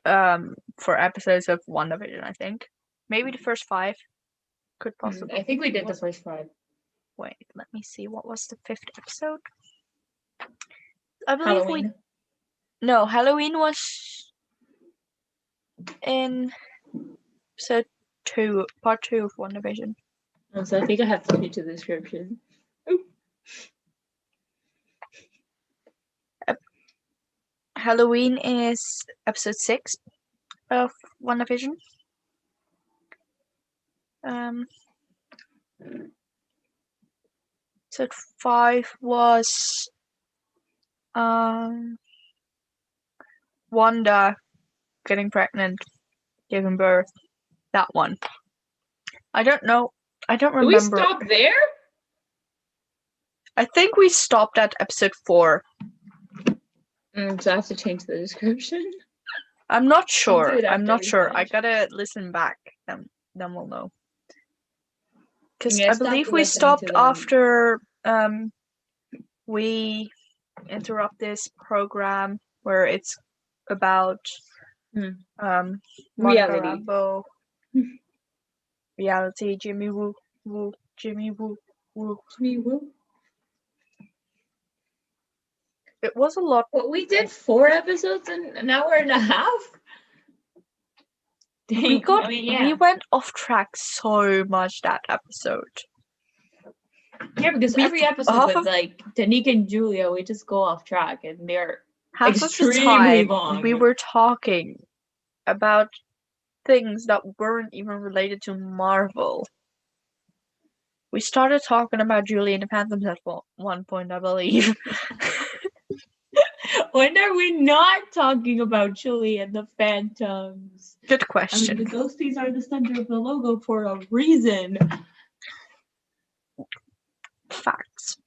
S1: 4 episodes of WandaVision, I think. Maybe the first 5. Could possibly.
S2: I think we did the first 5.
S1: Wait, let me see. What was the 5th episode? I believe Halloween. No, Halloween was in episode 2, part 2 of WandaVision.
S2: Oh, so I think I have to read to the description.
S1: Halloween is episode 6. of WandaVision. Episode 5 was Wanda getting pregnant, giving birth. That one. I don't know. I don't
S2: Did we
S1: remember.
S2: stop there?
S1: I think we stopped at episode 4.
S2: So I have to change the description.
S1: I'm not sure.
S2: it
S1: I'm
S2: after
S1: not
S2: we
S1: sure. I
S2: finish.
S1: gotta listen back. Then we'll know. Because
S2: Yeah,
S1: I
S2: stop
S1: believe we
S2: listening
S1: stopped
S2: to them.
S1: after we interrupt this program where it's about Monica
S2: Reality.
S1: Rambeau. Reality. Jimmy Woo. Jimmy Woo.
S2: Jimmy Woo.
S1: It was a lot.
S2: But we did 4 episodes in an hour and a half. Dang,
S1: We went off track so much that episode.
S2: Yeah, because every episode with like Danique and Julia, we just go off track, and they're extremely long.
S1: We were talking about things that weren't even related to Marvel. We started talking about Julie and the Phantoms at one point, I believe.
S2: When are we not talking about Julie and the Phantoms?
S1: Good question.
S2: The ghosties are the center of the logo for a reason.
S1: Facts.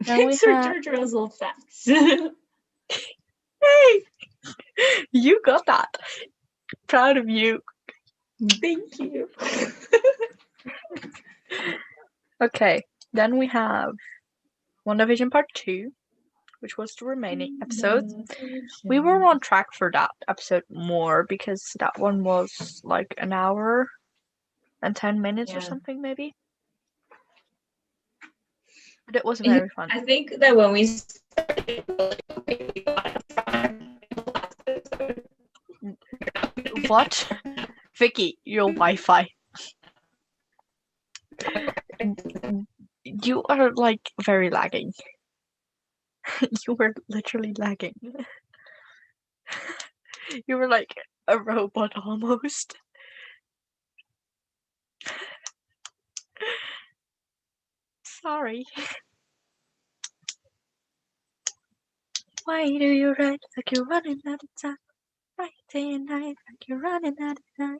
S2: Thanks for George Russell facts.
S1: Hey! You got that. Proud of you.
S2: Thank you.
S1: Okay, then we have WandaVision Part 2, which was the remaining episodes. We were on track for that episode more because that one was like an hour and 10 minutes or something, maybe. But it was very fun.
S2: I think that when we started,
S1: what? Vicky, your Wi-Fi. You are like very lagging. You were literally lagging. You were like a robot almost. Sorry. Why do you write like you're running out of time? Right day and night like you're running out of time.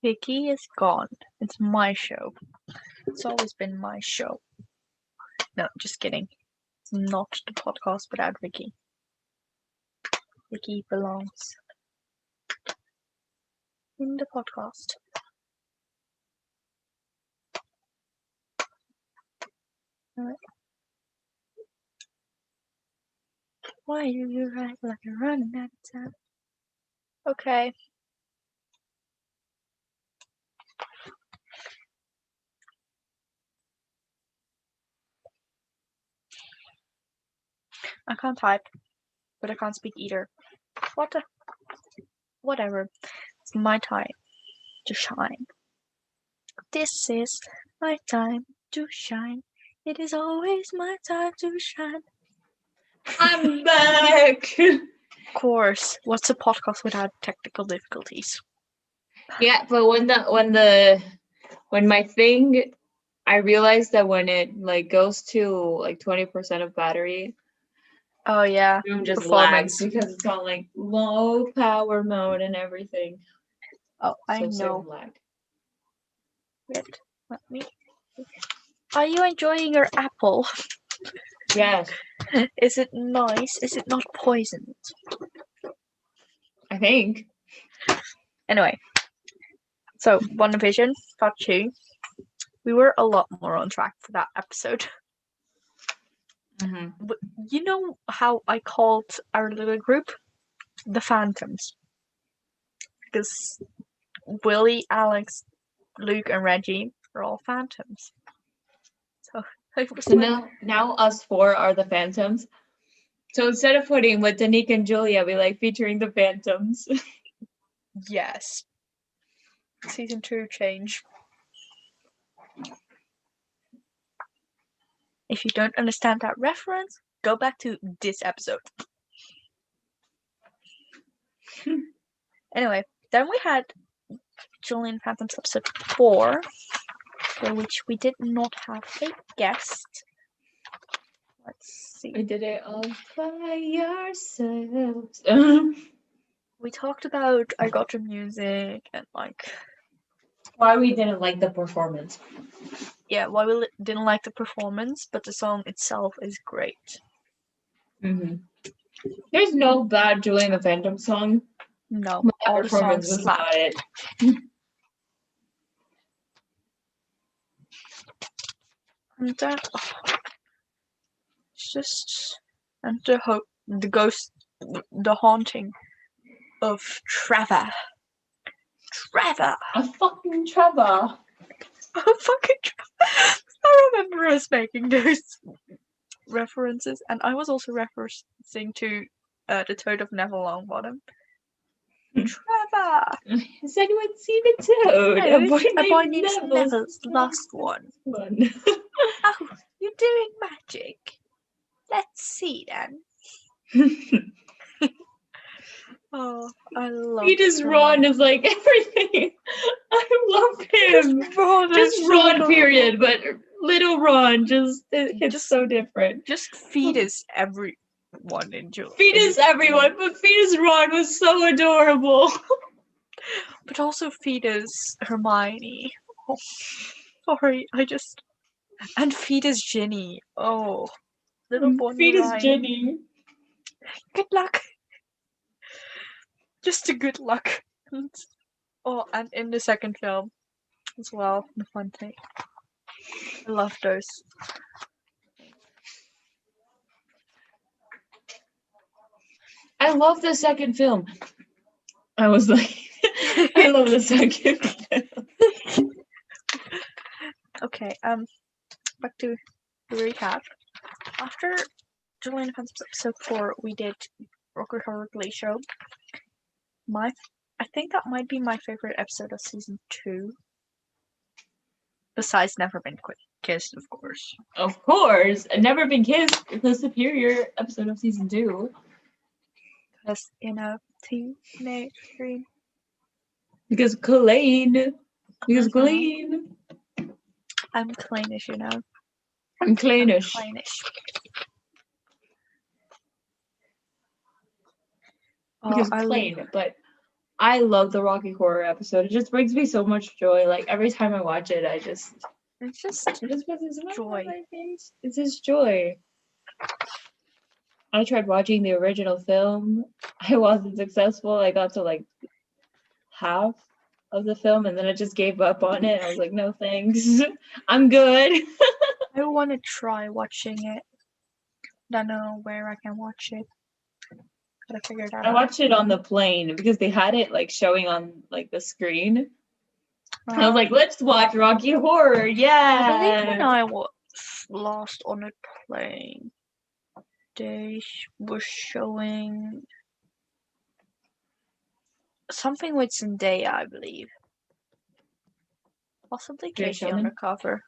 S1: Vicky is gone. It's my show. It's always been my show. No, just kidding. It's not the podcast without Vicky. Vicky belongs in the podcast. Alright. Why do you write like you're running out of time? Okay. I can't type, but I can't speak either. Whatever. It's my time to shine. This is my time to shine. It is always my time to shine.
S2: I'm back.
S1: Of course. What's a podcast without technical difficulties?
S2: Yeah, but when my thing, I realized that when it like goes to like 20% of battery,
S1: oh yeah,
S2: Zoom just lags because it's on like low power mode and everything.
S1: Oh, I know.
S2: Zoom lag.
S1: Wait, let me. Are you enjoying your apple?
S2: Yes.
S1: Is it nice? Is it not poisoned?
S2: I think.
S1: Anyway, so WandaVision Part 2. We were a lot more on track for that episode.
S2: Mm-hmm.
S1: You know how I called our little group the Phantoms? Because Willie, Alex, Luke, and Reggie are all Phantoms. So
S2: now us 4 are the Phantoms. So instead of putting with Danique and Julia, we like featuring the Phantoms.
S1: Yes. Season 2 change. If you don't understand that reference, go back to this episode. Anyway, then we had Julian Phantom's episode 4, for which we did not have a guest. Let's see.
S2: We did it all by ourselves.
S1: We talked about I Got Your Music and
S2: Why we didn't like the performance.
S1: Yeah, why we didn't like the performance, but the song itself is great.
S2: Mm-hmm. There's no bad Julian the Phantom song.
S1: No,
S2: But
S1: all
S2: that
S1: the
S2: performance
S1: songs
S2: was
S1: slap.
S2: not it.
S1: And then, it's just, and the ghost, the haunting of Trevor.
S2: A fucking Trevor.
S1: Oh, fucking Trevor. I remember us making those references, and I was also referencing to the Toad of Neville Longbottom. Trevor!
S2: Has anyone seen a toad?
S1: No,
S2: a boy
S1: named
S2: named
S1: Neville's last one. Oh, you're doing magic. Let's see then. Oh, I love
S2: Fetus Ron is like everything. I love him. Just Ron, period. But little Ron, it hits so different.
S1: Just Fetus everyone in Julie.
S2: Fetus everyone, but Fetus Ron was so adorable.
S1: But also Fetus Hermione. Oh, sorry, and Fetus Ginny. Oh, little Bonnie
S2: Fetus
S1: Ryan.
S2: Ginny.
S1: Good luck. Just a good luck. Oh, and in the second film as well, the fun thing. I love those.
S2: I love the second film. I was like, I love the second film.
S1: Okay, back to the recap. After Julian Phantom's episode 4, we did Rocky Horror Glee Show. I think that might be my favorite episode of season 2. Besides Never Been Kissed, of course.
S2: Of course. Never Been Kissed, the superior episode of season 2.
S1: Because, teenage dream.
S2: Because Colleen. Because Colleen.
S1: I'm Kleinish,
S2: I'm Kleinish. Because Klein, but I love the Rocky Horror episode. It just brings me so much joy. Like every time I watch it, it just puts a smile on my face. It's just joy. I tried watching the original film. I wasn't successful. I got to like half of the film and then I just gave up on it. I was like, no thanks. I'm good.
S1: I want to try watching it. Don't know where I can watch it. Gotta figure it out.
S2: I watched it on the plane because they had it like showing on like the screen. I was like, let's watch Rocky Horror. Yeah.
S1: I believe when I was last on a plane, they were showing something with Zendaya, I believe. Possibly Casey Undercover.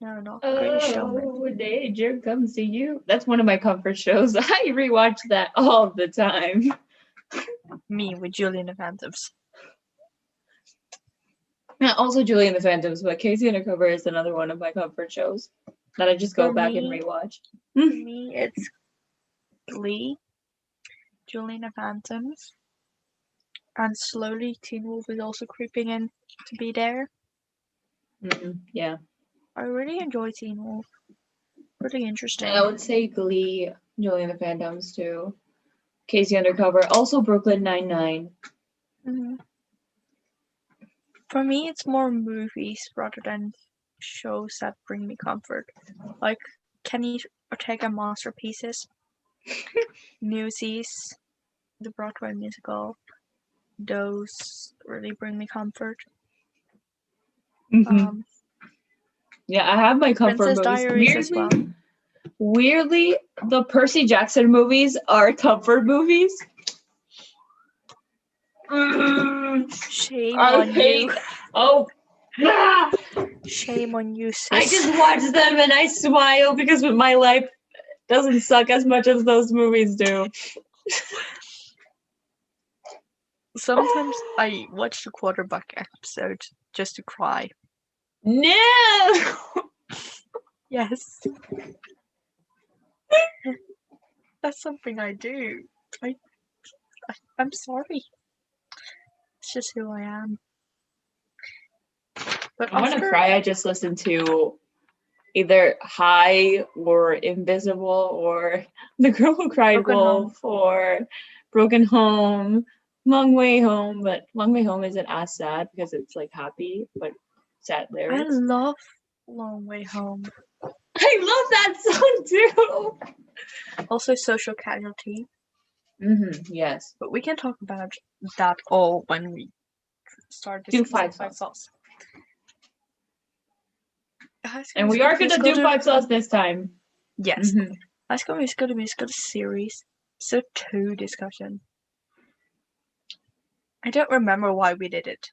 S1: No, not Greatest Showman.
S2: Oh, danger comes to you. That's one of my comfort shows. I rewatch that all the time.
S1: Me with Julian the Phantoms.
S2: Also Julian the Phantoms, but Casey Undercover is another one of my comfort shows that I just go back and rewatch.
S1: For me, it's Glee, Julian the Phantoms, and slowly Teen Wolf is also creeping in to be there.
S2: Yeah.
S1: I really enjoy Teen Wolf. Pretty interesting.
S2: I would say Glee, Julian the Phantoms too. Casey Undercover, also Brooklyn Nine-Nine.
S1: Mm-hmm. For me, it's more movies rather than shows that bring me comfort. Like Kenny Ortega masterpieces, Newsies, the Broadway musical. Those really bring me comfort.
S2: Mm-hmm. Yeah, I have my comfort
S1: Princess
S2: movies.
S1: Diaries as well.
S2: Weirdly, the Percy Jackson movies are comfort movies.
S1: Shame
S2: I
S1: on
S2: hate.
S1: you.
S2: Oh. Ah!
S1: Shame on you, sis.
S2: I just watch them and I smile because my life doesn't suck as much as those movies do.
S1: Sometimes I watch the quarterback episode just to cry.
S2: No.
S1: Yes. That's something I do. I'm sorry. It's just who I am. But
S2: I want to cry. I just listen to either High or Invisible or The Girl Who Cried
S1: Broken
S2: Wolf or Broken Home, Long Way Home. But Long Way Home isn't as sad because it's like happy but sad
S1: I
S2: lyrics.
S1: love Long Way Home.
S2: I love that song too.
S1: Also Social Casualty.
S2: Yes.
S1: But we can talk about that all when we start
S2: Do
S1: discussing
S2: 5
S1: sauce.
S2: And we are going to do 5 sauce this time.
S1: Yes. High School Musical series. So 2 discussion. I don't remember why we did it.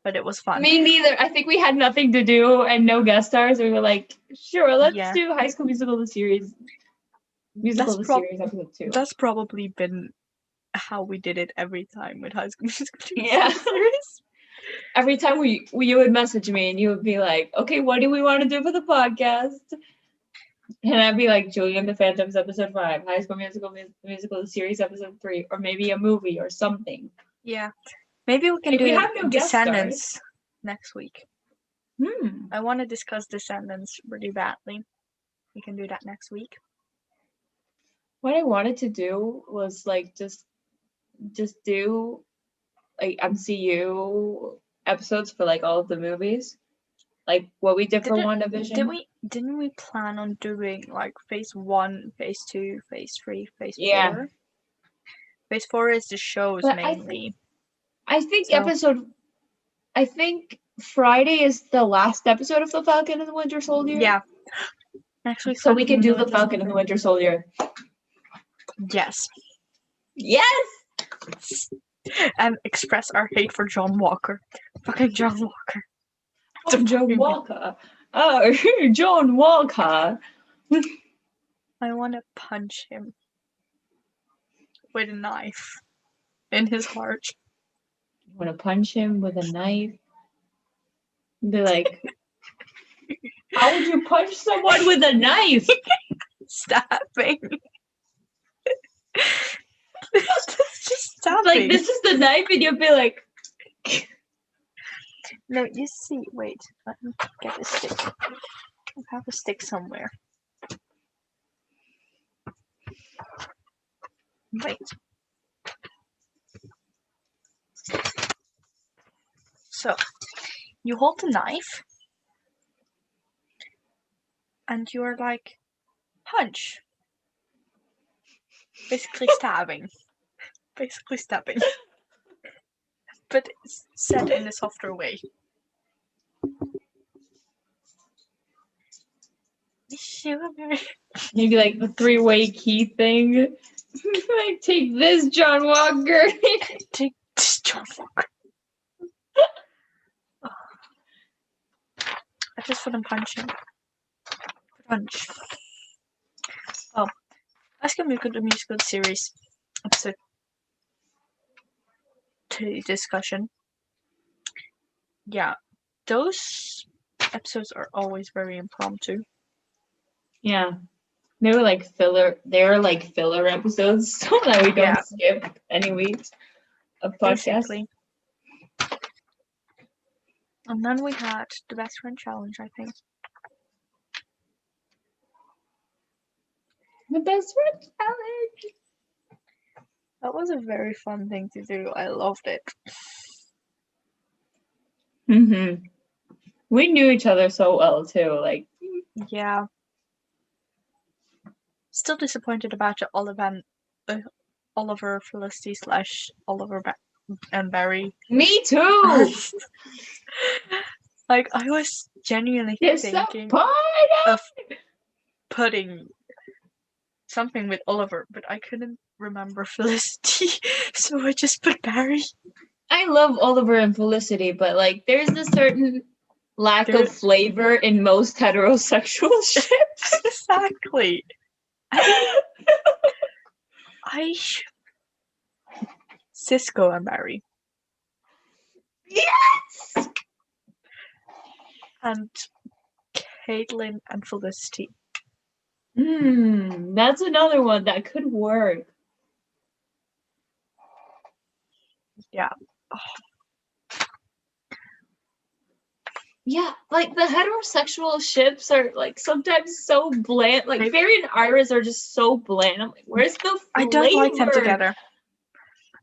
S1: But it was fun.
S2: Me neither. I think we had nothing to do and no guest stars. We were like, sure, let's do High School Musical the series. Series episode 2.
S1: That's probably been how we did it every time with High School Musical
S2: series. Every time you would message me and you would be like, okay, what do we want to do for the podcast? And I'd be like, Julie and the Phantoms episode 5, High School Musical the series episode 3, or maybe a movie or something.
S1: Yeah. Maybe we can do Descendants next week. I want to discuss Descendants really badly. We can do that next week.
S2: What I wanted to do was like just do like MCU episodes for like all of the movies, like what we did for WandaVision.
S1: Didn't we plan on doing like phase 1, phase 2, phase 3, phase 4? Phase 4 is the shows mainly.
S2: I think Friday is the last episode of the Falcon and the Winter Soldier.
S1: Yeah. Next week.
S2: So we can do the Falcon and the Winter Soldier.
S1: Yes.
S2: Yes!
S1: And express our hate for John Walker. Fucking John Walker.
S2: John Walker. Oh, John Walker.
S1: I want to punch him with a knife in his heart.
S2: You want to punch him with a knife? Be like, how would you punch someone with a knife?
S1: Stabbing. Just stabbing.
S2: Like, this is the knife, and you'll be like...
S1: No, you see, wait, let me get a stick. I have a stick somewhere. Wait. So, you hold the knife, and you are like, punch. Basically stabbing. But it's said in a softer way.
S2: Maybe like the 3-way key thing. Like, take this, John Walker.
S1: Take this, John Walker. I just want to punch him. Punch. Oh. High School Musical series episode 2 discussion. Yeah. Those episodes are always very impromptu.
S2: Yeah. They were like filler episodes so that we don't skip any weeks of podcasts. Basically.
S1: And then we had the Best Friend Challenge, I think.
S2: The Best Friend Challenge!
S1: That was a very fun thing to do. I loved it.
S2: We knew each other so well too, like.
S1: Yeah. Still disappointed about the Oliver Felicity / Oliver and Barry.
S2: Me too!
S1: Like, I was genuinely thinking of putting something with Oliver, but I couldn't remember Felicity, so I just put Barry.
S2: I love Oliver and Felicity, but like there's a certain lack of flavor in most heterosexual ships.
S1: Exactly. Cisco and Barry.
S2: Yes!
S1: And Caitlin and Felicity.
S2: That's another one that could work.
S1: Yeah.
S2: Yeah, like the heterosexual ships are like sometimes so bland. Like Barry and Iris are just so bland. I'm like, where's the flavor?
S1: I don't like them together.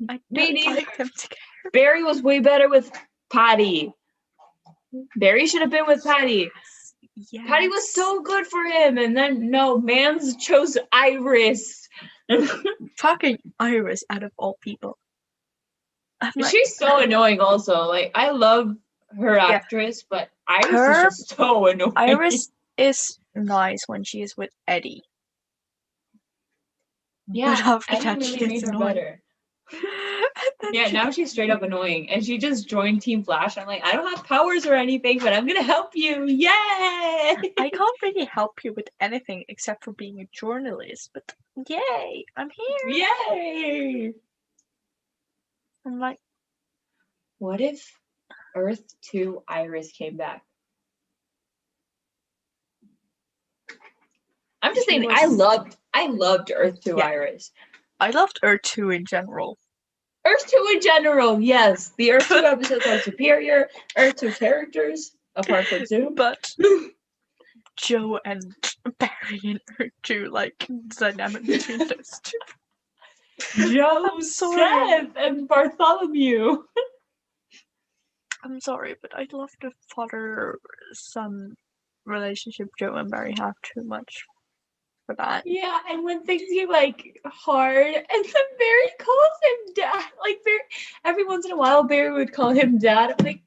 S1: I don't like them together.
S2: Barry was way better with Patty. Barry should have been with Patty. Yes. Patty was so good for him, and then no, Mans chose Iris.
S1: Fucking Iris out of all people.
S2: She's so annoying also. Like I love her actress, but Iris is just so annoying.
S1: Iris is nice when she is with Eddie.
S2: Yeah, but after Eddie that, really made her better. Yeah, now she's straight up annoying, and she just joined Team Flash. I'm like, I don't have powers or anything, but I'm gonna help you. Yay!
S1: I can't really help you with anything except for being a journalist, but yay, I'm here.
S2: Yay!
S1: I'm like,
S2: what if Earth 2 Iris came back? I'm just saying, I loved Earth 2 Iris.
S1: I loved Earth 2 in general.
S2: Earth 2 in general, yes. The Earth 2 episodes are superior. Earth 2 characters, apart from Zoom.
S1: But Joe and Barry in Earth 2, like, dynamic between those two.
S2: Joe, Seth, and Bartholomew.
S1: I'm sorry, but I love the father-son relationship Joe and Barry have too much for that.
S2: Yeah, and when things get like hard, and then Barry calls him dad. Like Barry, every once in a while, Barry would call him dad. I'm like,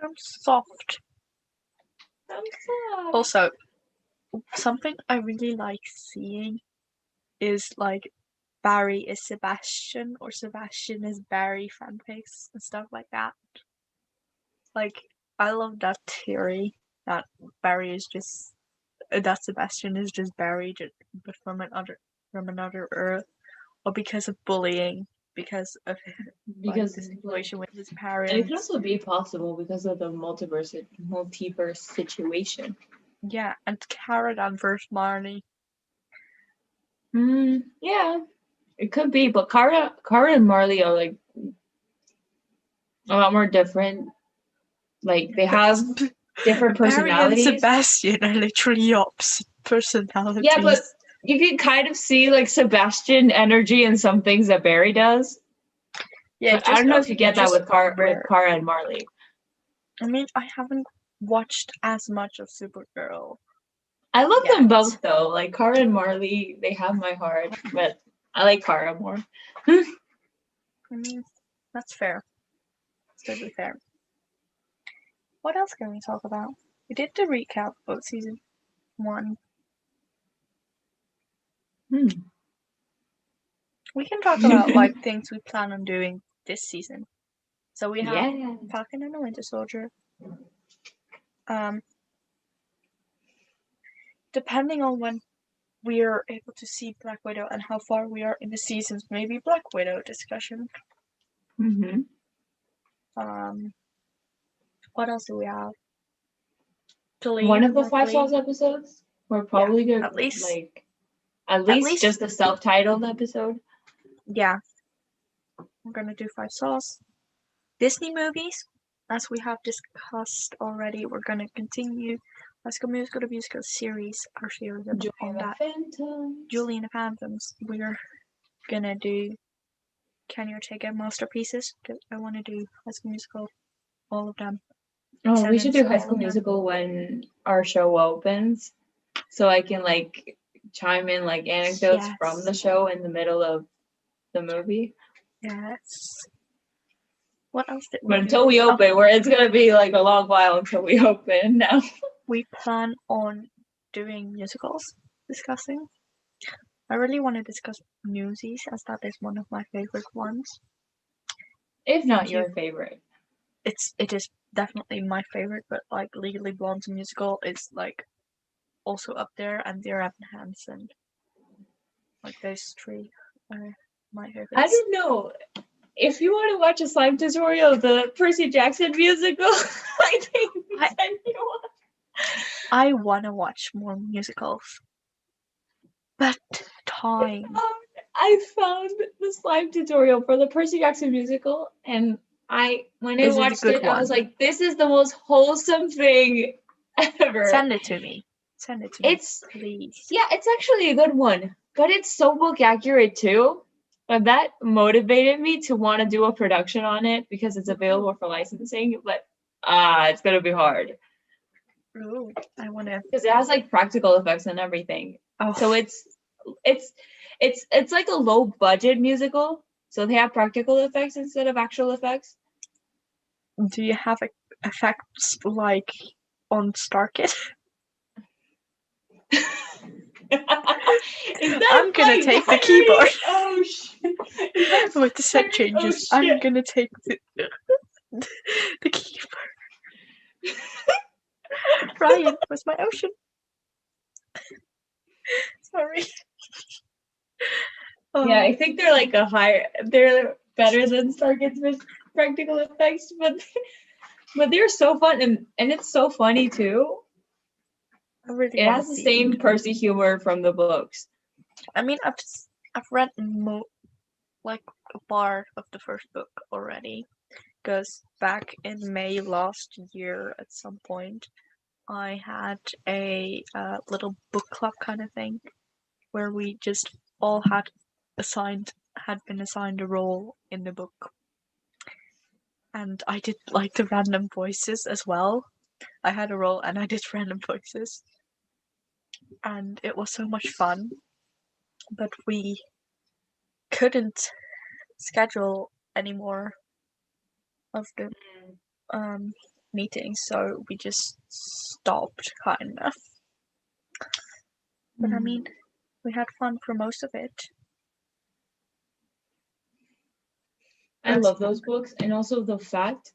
S1: I'm soft. Also, something I really like seeing is like Barry is Sebastian or Sebastian is Barry fanfics and stuff like that. Like, I love that theory that Barry is just that Sebastian is just Barry, but from another Earth, or because of bullying, because of the situation with his parents.
S2: And it could also be possible because of the multiverse situation.
S1: Yeah, and Cara versus Marnie.
S2: Yeah, it could be, but Cara and Marley are like a lot more different. Like they have different personalities.
S1: Barry and Sebastian are literally opposite personalities.
S2: Yeah, but you can kind of see like Sebastian energy in some things that Barry does. Yeah, I don't know if you get that with Cara and Marley.
S1: I mean, I haven't watched as much of Supergirl.
S2: I love them both though. Like Cara and Marley, they have my heart, but I like Cara more.
S1: I mean, that's fair. It's totally fair. What else can we talk about? We did the recap of season 1. We can talk about like things we plan on doing this season. So we have Falcon and the Winter Soldier. Depending on when we are able to see Black Widow and how far we are in the seasons, maybe Black Widow discussion. What else do we have?
S2: One of the 5 Sauce episodes. We're probably gonna
S1: at least
S2: just a self-titled episode.
S1: Yeah, we're gonna do 5 Sauce. Disney movies, as we have discussed already, we're gonna continue High School Musical, the musical series, our series on that. Julie and the Phantoms. We're gonna do Kenny Ortega masterpieces. I want to do High School Musical, all of them.
S2: Oh, we should do High School Musical when our show opens, so I can like chime in like anecdotes from the show in the middle of the movie.
S1: Yes. What else did we
S2: But
S1: do?
S2: until we open, where it's gonna be like a long while until we open now.
S1: We plan on doing musicals, discussing. I really want to discuss Newsies, as that is one of my favorite ones.
S2: If not your favorite.
S1: It is definitely my favorite, but like Legally Blonde's musical is like also up there, and Dear Evan Hansen. Like those three are my favorites.
S2: I don't know. If you want to watch a slime tutorial of the Percy Jackson musical, I think
S1: I want to watch more musicals, but time.
S2: I found the slime tutorial for the Percy Jackson musical, and when I watched it, I was like, "This is the most wholesome thing ever."
S1: Send it to me. Send it to me, please.
S2: Yeah, it's actually a good one, but it's so book accurate too. And that motivated me to want to do a production on it because it's available for licensing. But it's gonna be hard.
S1: Ooh, I wanna.
S2: Because it has like practical effects and everything.
S1: Oh.
S2: So it's like a low budget musical. So they have practical effects instead of actual effects.
S1: Do you have effects like on Starkid? I'm gonna take the keyboard.
S2: Oh shit!
S1: With the set changes, I'm gonna take the keyboard. Ryan, where's my ocean? Sorry.
S2: Yeah, I think they're like they're better than Starkid's with practical effects, but they're so fun and it's so funny too.
S1: Really
S2: it has the same Percy humor from the books.
S1: I mean, I've read like a part of the first book already, because back in May last year, at some point, I had a little book club kind of thing, where we just all had been assigned a role in the book, and I did like the random voices as well. I had a role and I did random voices, and it was so much fun. But we couldn't schedule any more of the meetings, so we just stopped, kind of. But I mean, we had fun for most of it.
S2: I love those books, and also the fact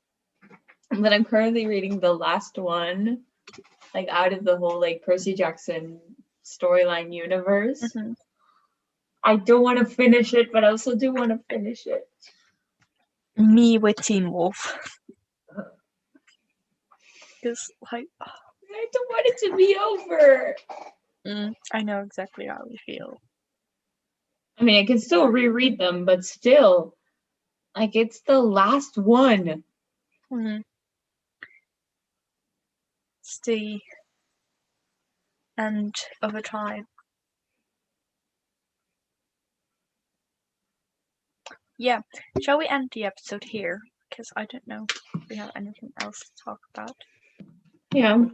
S2: that I'm currently reading the last one, like out of the whole like Percy Jackson storyline universe.
S1: Mm-hmm.
S2: I don't want to finish it, but I also do want to finish it.
S1: Me with Teen Wolf. Because, like,
S2: I don't want it to be over.
S1: I know exactly how we feel.
S2: I mean, I can still reread them, but still, like, it's the last one.
S1: Mm-hmm. It's the end of a time. Yeah, shall we end the episode here? Because I don't know if we have anything else to talk about.
S2: Yeah,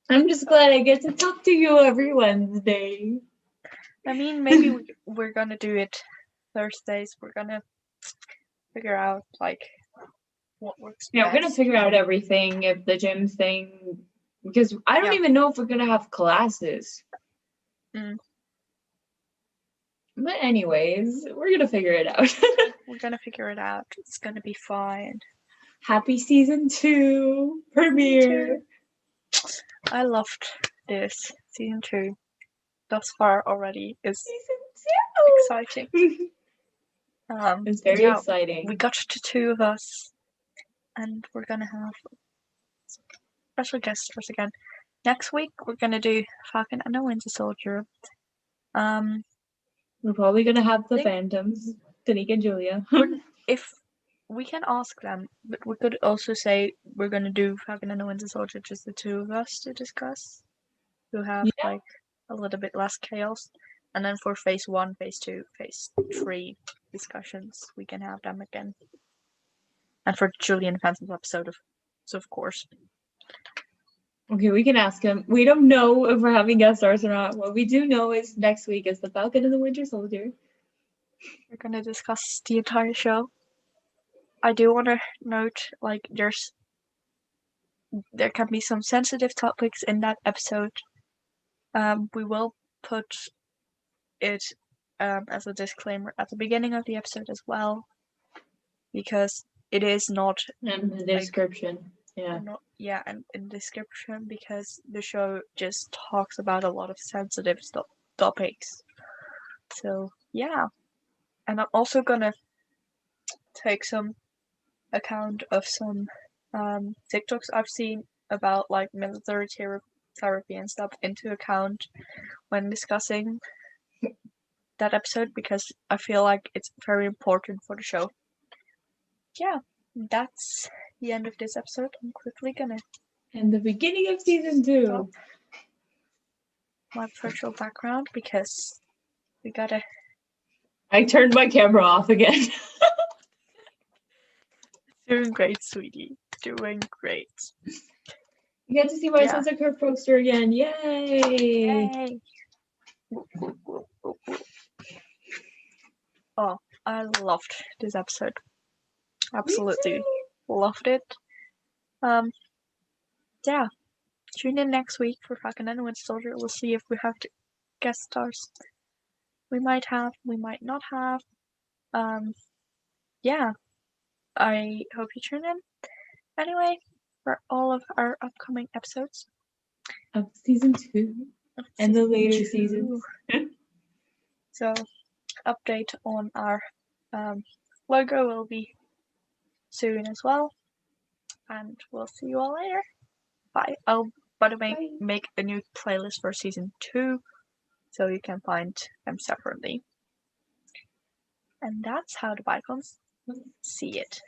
S2: I'm just glad I get to talk to you every Wednesday.
S1: I mean, maybe we're gonna do it Thursdays. We're gonna figure out, like, what works best.
S2: Yeah, we're gonna figure out everything, if the gym thing, because I don't even know if we're gonna have classes. But anyways, we're gonna figure it out.
S1: We're gonna figure it out. It's gonna be fine.
S2: Happy season 2 premiere.
S1: I loved this season 2. Thus far already is exciting.
S2: It's very exciting.
S1: We got to 2 of us, and we're gonna have special guest stars again. Next week we're gonna do Falcon and the Winter Soldier.
S2: We're probably gonna have the Phantoms, Danique and Julia.
S1: If we can ask them, but we could also say we're gonna do Falcon and the Winter Soldier, just the 2 of us to discuss. To have like a little bit less chaos, and then for phase 1, phase 2, phase 3 discussions, we can have them again. And for Julian Phantom's episode, of course.
S2: Okay, we can ask him. We don't know if we're having guest stars or not. What we do know is next week is the Falcon and the Winter Soldier.
S1: We're gonna discuss the entire show. I do want to note, like, there can be some sensitive topics in that episode. We will put it as a disclaimer at the beginning of the episode as well, because it is not
S2: in the description.
S1: Yeah. And in the description, because the show just talks about a lot of sensitive topics. So yeah, and I'm also gonna take some account of some TikToks I've seen about like military therapy and stuff into account when discussing that episode, because I feel like it's very important for the show. Yeah, that's the end of this episode. I'm quickly gonna
S2: And the beginning of season 2.
S1: stop my virtual background because we gotta.
S2: I turned my camera off again.
S1: Doing great, sweetie. Doing great.
S2: You get to see my sense of curve poster again. Yay!
S1: Yay! Oh, I loved this episode. Absolutely loved it. Yeah. Tune in next week for Falcon and Winter Soldier. We'll see if we have guest stars. We might have, we might not have. Yeah. I hope you tune in. Anyway, for all of our upcoming episodes
S2: of season 2 and the later seasons.
S1: So, update on our logo will be soon as well. And we'll see you all later. Bye. I'll, by the way, make a new playlist for season 2, so you can find them separately. And that's how the Biconz see it.